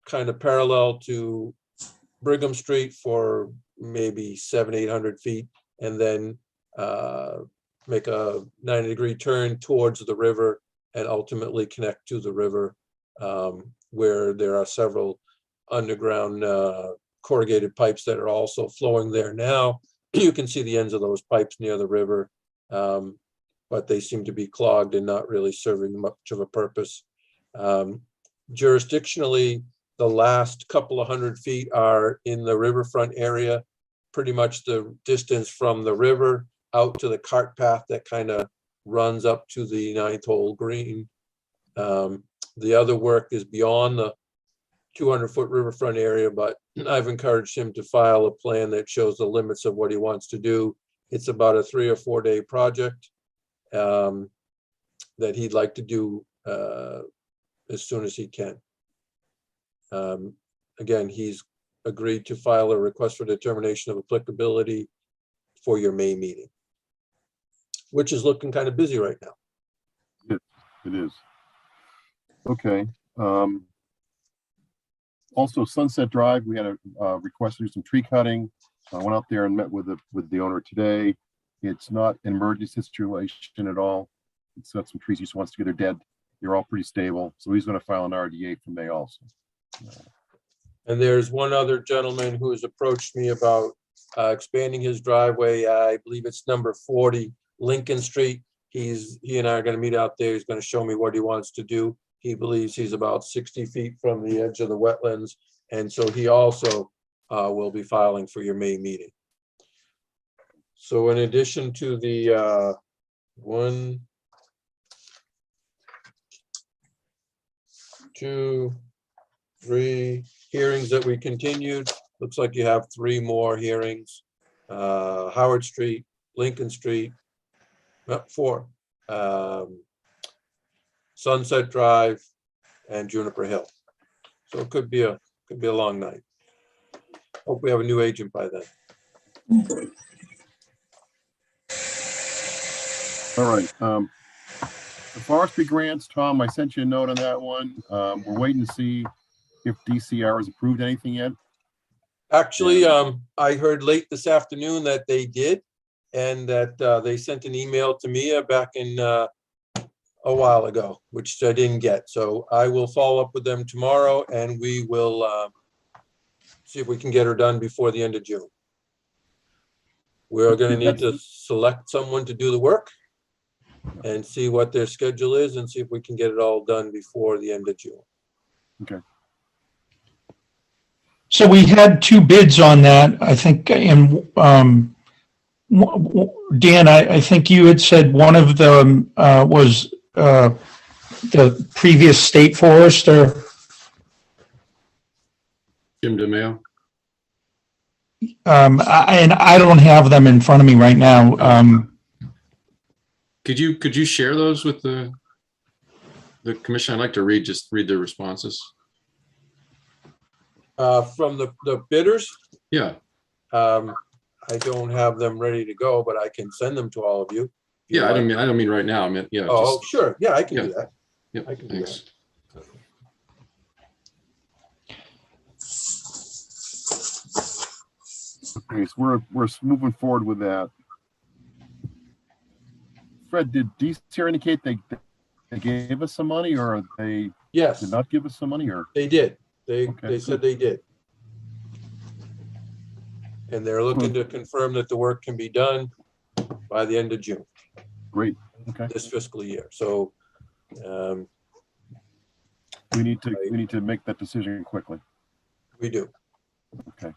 kind of parallel to Brigham Street for maybe 700-800 feet, and then make a 90-degree turn towards the river and ultimately connect to the river, where there are several underground corrugated pipes that are also flowing there now. You can see the ends of those pipes near the river, but they seem to be clogged and not really serving much of a purpose. Jurisdictionally, the last couple of 100 feet are in the riverfront area. pretty much the distance from the river out to the cart path that kind of runs up to the 9th hole green. The other work is beyond the 200-foot riverfront area, but I've encouraged him to file a plan that shows the limits of what he wants to do. It's about a 3 or 4 day project that he'd like to do as soon as he can. Again, he's agreed to file a request for determination of applicability for your May meeting, which is looking kind of busy right now. It is. Okay. Also Sunset Drive, we had a request to do some tree cutting. I went out there and met with the owner today. It's not an emergency situation at all. It's got some trees he just wants to get, they're dead. They're all pretty stable. So he's going to file an RDA for May also. And there's one other gentleman who has approached me about expanding his driveway. I believe it's number 40 Lincoln Street. He and I are going to meet out there. He's going to show me what he wants to do. He believes he's about 60 feet from the edge of the wetlands. And so he also will be filing for your May meeting. So in addition to the 1, 2, 3 hearings that we continued, looks like you have 3 more hearings. Howard Street, Lincoln Street, 4. Sunset Drive and Juniper Hill. So it could be a long night. Hope we have a new agent by then. All right. The forestry grants, Tom, I sent you a note on that one. We're waiting to see if DCR has approved anything yet. Actually, I heard late this afternoon that they did, and that they sent an email to Mia back in a while ago, which I didn't get. So I will follow up with them tomorrow, and we will see if we can get her done before the end of June. We're going to need to select someone to do the work and see what their schedule is and see if we can get it all done before the end of June. Okay. So we had 2 bids on that, I think, and Dan, I think you had said one of them was the previous state forester. Jim DeMeo. And I don't have them in front of me right now. Could you share those with the commission? I'd like to read the responses. From the bidders? Yeah. I don't have them ready to go, but I can send them to all of you. Yeah, I don't mean right now. I mean, yeah. Oh, just, sure. Yeah, I can yeah. do that. Yeah, I can do thanks. that. Okay, so we're moving forward with that. Fred, did DCR indicate they gave us some money, or they Yes, did not give us some money, or? they did. They Okay, said they did. And they're looking to confirm that the work can be done by the end of June, Great, okay. this fiscal year. So We need to make that decision quickly. we do. Okay.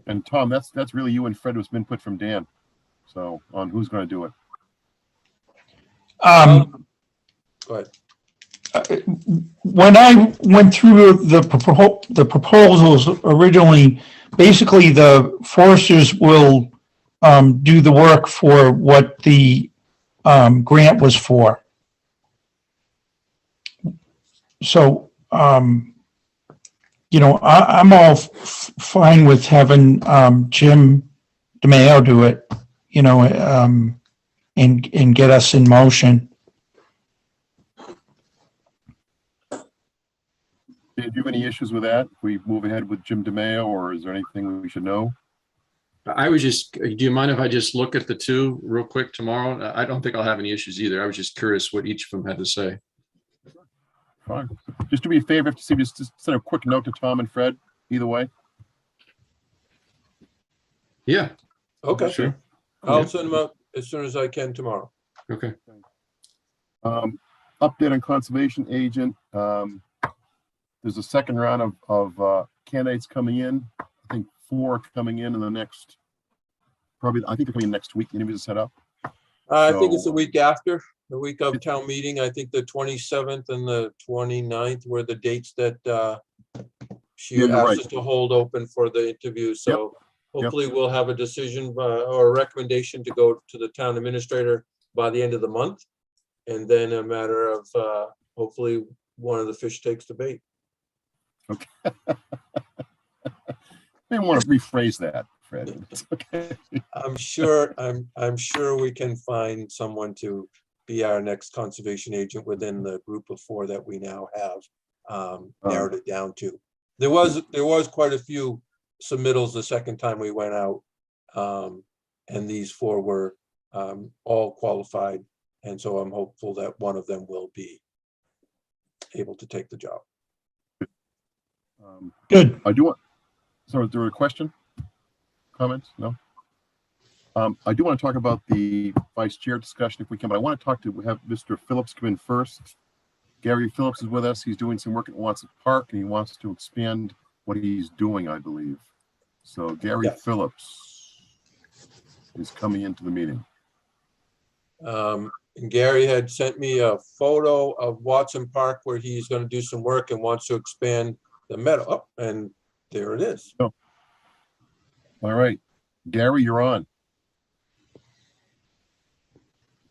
And Tom, that's really you and Fred was input from Dan. So on who's going to do it. Go ahead. When I went through the proposals originally, basically the foresters will do the work for what the grant was for. So, you know, I'm all fine with having Jim DeMeo do it, you know, and get us in motion. Do you have any issues with that? If we move ahead with Jim DeMeo, or is there anything we should know? I was just, do you mind if I just look at the 2 real quick tomorrow? I don't think I'll have any issues either. I was just curious what each of them had to say. Fine. Just do me a favor, to see, just send a quick note to Tom and Fred, either way. Yeah. Okay. Sure. I'll Yeah. send them out as soon as I can tomorrow. Okay. Update on conservation agent. There's a second round of candidates coming in. think 4 coming in the next, probably, I think they're coming in next week. Interviews are set up. I think it's the So- week after, the week of town meeting. I think the 27th and the 29th were the dates that she Yeah, you're asked right. us to hold open for the interview. So hopefully we'll have a decision or a recommendation to go to the town administrator by the end of the month. And then a matter of hopefully one of the fish takes the bait. May want to rephrase that, Fred. It's okay. I'm sure we can find someone to be our next conservation agent within the group of 4 that we now have narrowed it down to. There was quite a few submittals the second time we went out. And these 4 were all qualified. And so I'm hopeful that one of them will be able to take the job. Good. I do want, so is there a question? Comments? No? I do want to talk about the vice chair discussion if we can, but I want to have Mr. Phillips come in first. Gary Phillips is with us. He's doing some work at Watson Park and he wants to expand what he's doing, I believe. So Gary Phillips is coming into the meeting. And Gary had sent me a photo of Watson Park where he's going to do some work and wants to expand the meadow. Oh, and there it is. Oh. All right, Gary, you're on.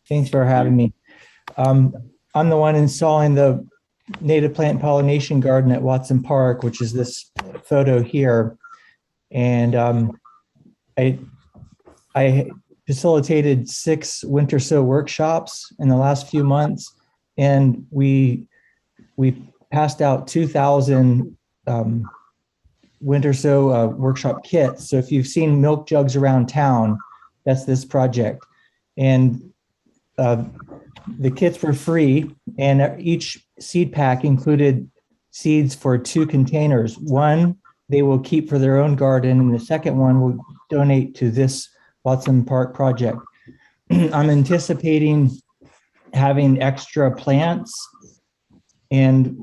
Thanks for having me. I'm the one installing the native plant pollination garden at Watson Park, which is this photo here. And I facilitated 6 winter sow workshops in the last few months, and we passed out 2,000 winter sow workshop kits. So if you've seen milk jugs around town, that's this project. And the kits were free, and each seed pack included seeds for 2 containers. One they will keep for their own garden, and the second one will donate to this Watson Park project. I'm anticipating having extra plants, and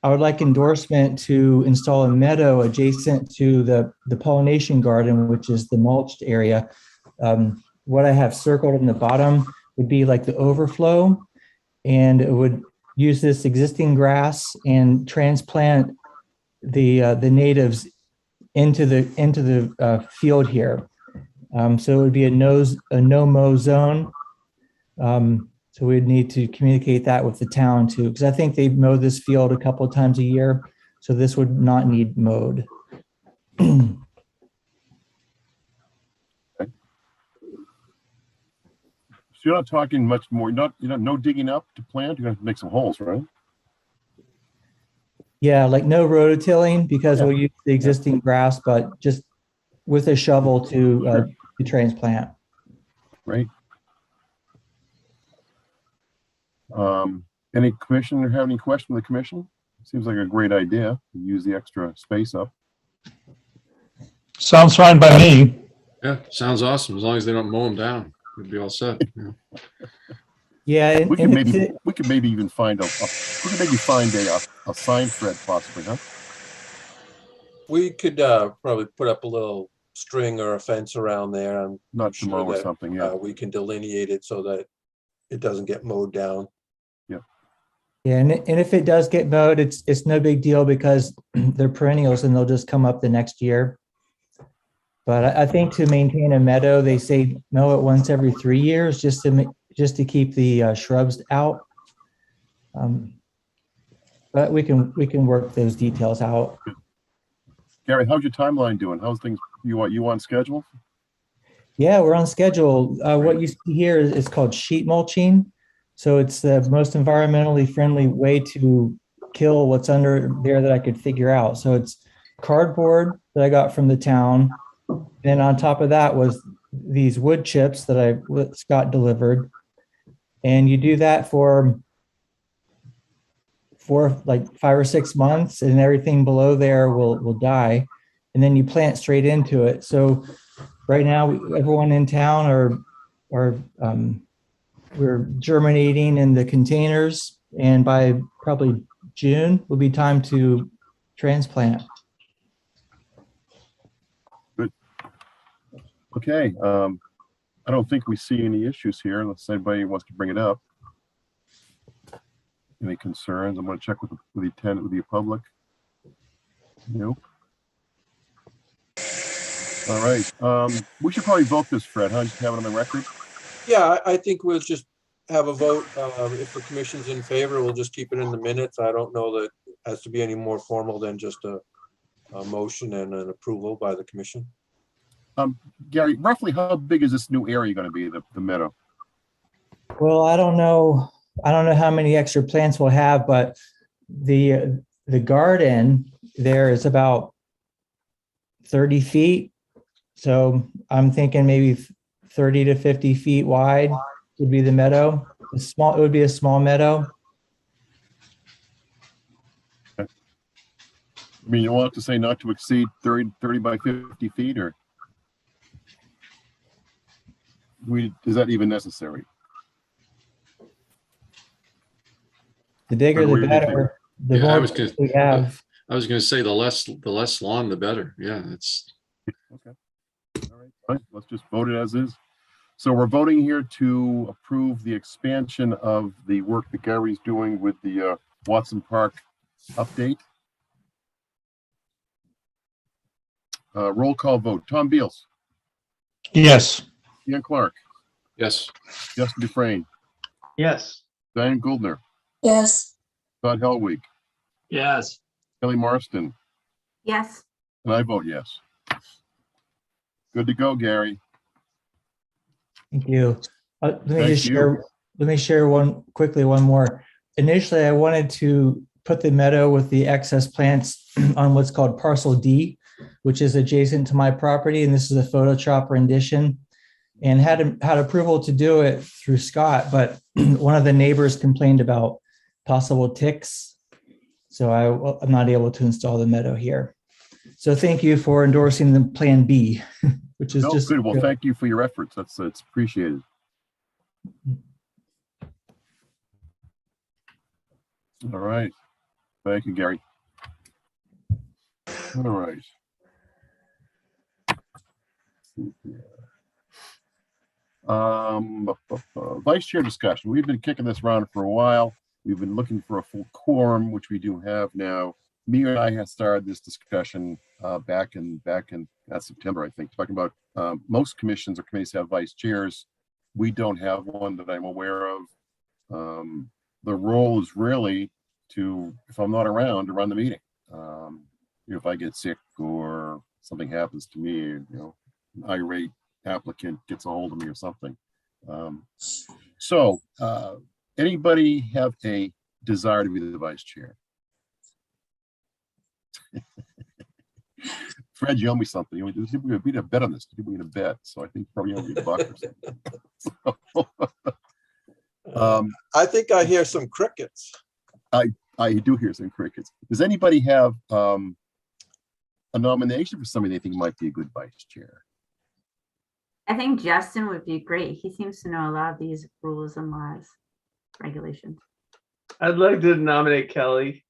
I would like endorsement to install a meadow adjacent to the pollination garden, which is the mulched area. What I have circled in the bottom would be like the overflow, and it would use this existing grass and transplant the natives into the field here. So it would be a no-mow zone. So we'd need to communicate that with the town too, because I think they mow this field a couple of times a year. So this would not need mowed. So you're not talking much more, no digging up to plant, you're gonna have to make some holes, right? Yeah, like no rototilling, because we'll use the existing grass, but just with a shovel to transplant. Right. Any commissioner have any question from the commission? Seems like a great idea to use the extra space up. Sounds fine by me. Yeah, sounds awesome. As long as they don't mow them down, we'd be all set. Yeah. Yeah, and, We could and maybe, it's- we could maybe even find a sign thread possibly, huh? We could probably put up a little string or a fence around there. I'm Not sure tomorrow or that, something, yeah. we can delineate it so that it doesn't get mowed down. Yeah, and if it does get mowed, it's no big deal because they're perennials and they'll just come up the next year. But I think to maintain a meadow, they say mow it once every 3 years just to keep the shrubs out. But we can work those details out. Gary, how's your timeline doing? How's things, you on schedule? Yeah, we're on schedule. What you see here is called sheet mulching. So it's the most environmentally friendly way to kill what's under there that I could figure out. So it's cardboard that I got from the town. And on top of that was these wood chips that Scott delivered. And you do that for like 5 or 6 months, and everything below there will die. And then you plant straight into it. So right now, everyone in town are we're germinating in the containers, and by probably June will be time to transplant. Okay, I don't think we see any issues here unless anybody wants to bring it up. Any concerns? I'm gonna check with the tenant, with the public. Nope. All right, we should probably vote this, Fred, huh? Just have it on the record. Yeah, I think we'll just have a vote. If the commission's in favor, we'll just keep it in the minutes. I don't know that it has to be any more formal than just a motion and an approval by the commission. Gary, roughly how big is this new area gonna be, the meadow? Well, I don't know. I don't know how many extra plants we'll have, but the garden there is about 30 feet. So I'm thinking maybe 30 to 50 feet wide would be the meadow. It would be a small meadow. I mean, you want to say not to exceed 30 by 50 feet, or is that even necessary? The bigger, the better. The Yeah, I more was gonna- we have. I was going to say the less lawn, the better. Yeah, it's Okay. All right, fine. Let's just vote it as is. So we're voting here to approve the expansion of the work that Gary's doing with the Watson Park update. Roll call vote. Tom Beals, Yes. Ian Clark, yes. Justin Dufresne, Yes. Diane Goldner, Yes, Todd Helwig, Yes. Kelly Marston, Yes, and I vote yes. Good to go, Gary. Thank you. Let me Thank just you. share. Let me share one more. Initially, I wanted to put the meadow with the excess plants on what's called parcel D, which is adjacent to my property, and this is a Photoshop rendition. And had approval to do it through Scott, but one of the neighbors complained about possible ticks, so I'm not able to install the meadow here. So thank you for endorsing the Plan B, which is No, just good. Well, thank you for your efforts. It's appreciated. All right. Thank you, Gary. All right. Vice chair discussion. We've been kicking this around for a while. We've been looking for a full quorum, which we do have now. Me and I had started this discussion back in September, I think, talking about most commissions or committees have vice chairs. We don't have one that I'm aware of. The role is really to, if I'm not around, to run the meeting. If I get sick or something happens to me, an irate applicant gets a hold of me or something. Anybody have a desire to be the vice chair? Fred, you owe me something. We need a bet on this. We need a bet. So I think probably only $1 or something. I think I hear some crickets. I do hear some crickets. Does anybody have a nomination for somebody they think might be a good vice chair? I think Justin would be great. He seems to know a lot of these rules and laws, regulations. I'd like to nominate Kelly.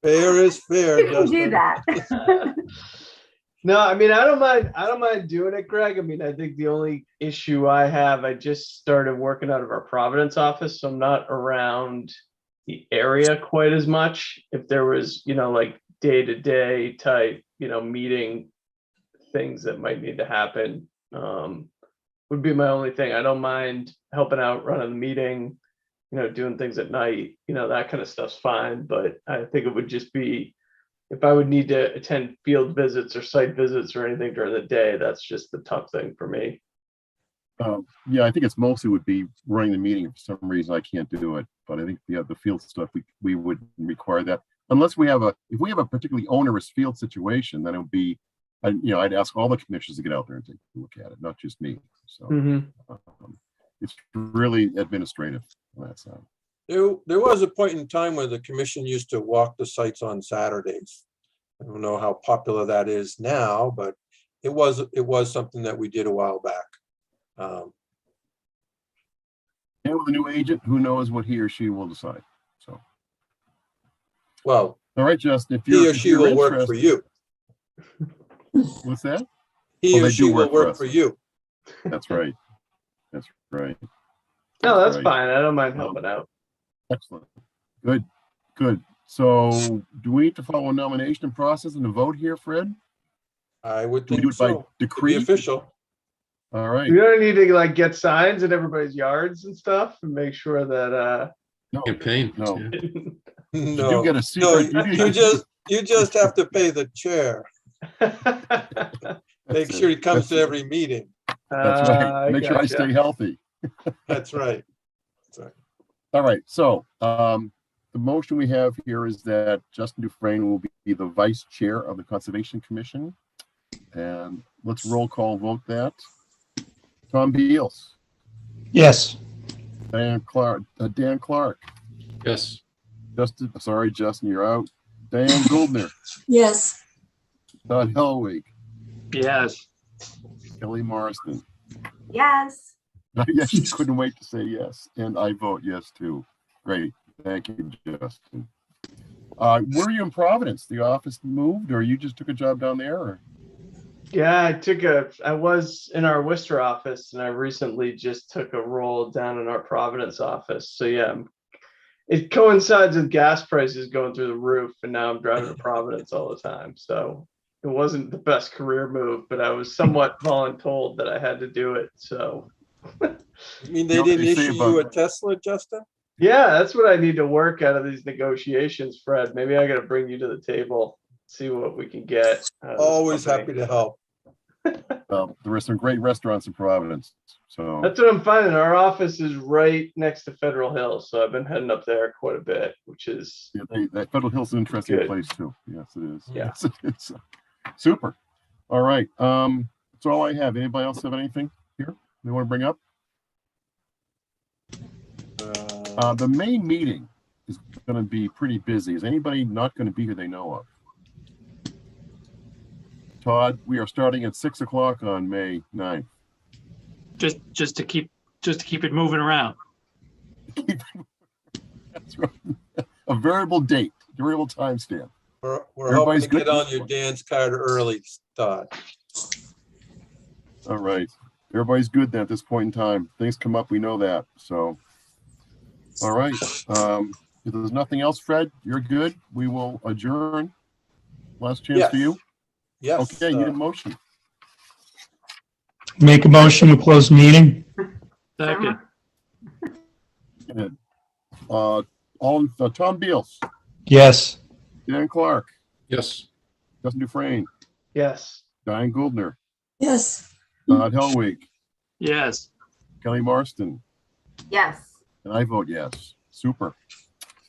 Fair is fair. You can do that. No, I mean, I don't mind doing it, Greg. I mean, I think the only issue I have, I just started working out of our Providence office, so I'm not around the area quite as much. If there was, like day-to-day type, meeting things that might need to happen, would be my only thing. I don't mind helping out, running the meeting, doing things at night, that kind of stuff's fine. But I think it would just be, if I would need to attend field visits or site visits or anything during the day, that's just the tough thing for me. Yeah, I think it's mostly would be running the meeting. For some reason, I can't do it. But I think the field stuff, we would require that. Unless if we have a particularly onerous field situation, then it would be, I'd ask all the commissioners to get out there and take a look at it, not just me. So it's really administrative on that side. There was a point in time where the commission used to walk the sites on Saturdays. I don't know how popular that is now, but it was something that we did a while back. And with a new agent, who knows what he or she will decide. So, well, all right, Justin, if he or she will work for you. What's that? He Well, or they she do will work for work us. for you. That's right. That's right. No, that's right. fine. I don't mind helping out. Excellent. Good, good. So do we need to follow a nomination process and a vote here, Fred? I would Do we do think it by so. To be decree? official. All right. You don't need to like get signs in everybody's yards and stuff and make sure that, No, Campaign. no. yeah. You No, do get a no, secret. you just have to pay the chair. Make sure he comes to That's- every meeting. That's right. Make sure I stay healthy. That's right. That's right. All right, so the motion we have here is that Justin Dufresne will be the vice chair of the Conservation Commission. And let's roll call vote that. Tom Beals, Yes. Dan Clark, Yes. Justin, you're out. Diane Goldner, Yes. Todd Helwig, Yes. Kelly Marston. Yes. Yes, she couldn't wait to say yes, and I vote yes too. Great, thank you, Justin. Were you in Providence? The office moved, or you just took a job down there? Or? Yeah, I was in our Worcester office and I recently just took a role down in our Providence office. So yeah, it coincides with gas prices going through the roof and now I'm driving to Providence all the time. So it wasn't the best career move, but I was somewhat voluntold that I had to do it. So. You mean they You know what didn't they say issue you a about- Tesla, Justin? Yeah, that's what I need to work out of these negotiations, Fred. Maybe I got to bring you to the table, see what we can get. out of this Always company. happy to help. There were some great restaurants in Providence, so. That's what I'm finding. Our office is right next to Federal Hill, so I've been heading up there quite a bit, which is Yeah, that Federal Hill's an interesting Good. place too. Yes, it is. Yeah. Yes, it's super. All right. That's all I have. Anybody else have anything here they want to bring up? The main meeting is going to be pretty busy. Is anybody not going to be here they know of? Todd, we are starting at 6 o'clock on May 9th. Just to keep it moving around. That's right. A variable date, variable timestamp. We're hoping Everybody's to get good? on your dance card early, Todd. All right. Everybody's good then at this point in time. Things come up, we know that. So, all right. If there's nothing else, Fred, you're good. We will adjourn. Last chance Yes. for you. Yes. Okay, need a motion. Make a motion to close meeting. Second. Good. Tom Beals, Yes. Dan Clark, Yes. Justin Dufresne, yes. Diane Goldner, Yes. Todd Helwig, Yes. Kelly Marston, Yes. and I vote yes. Super.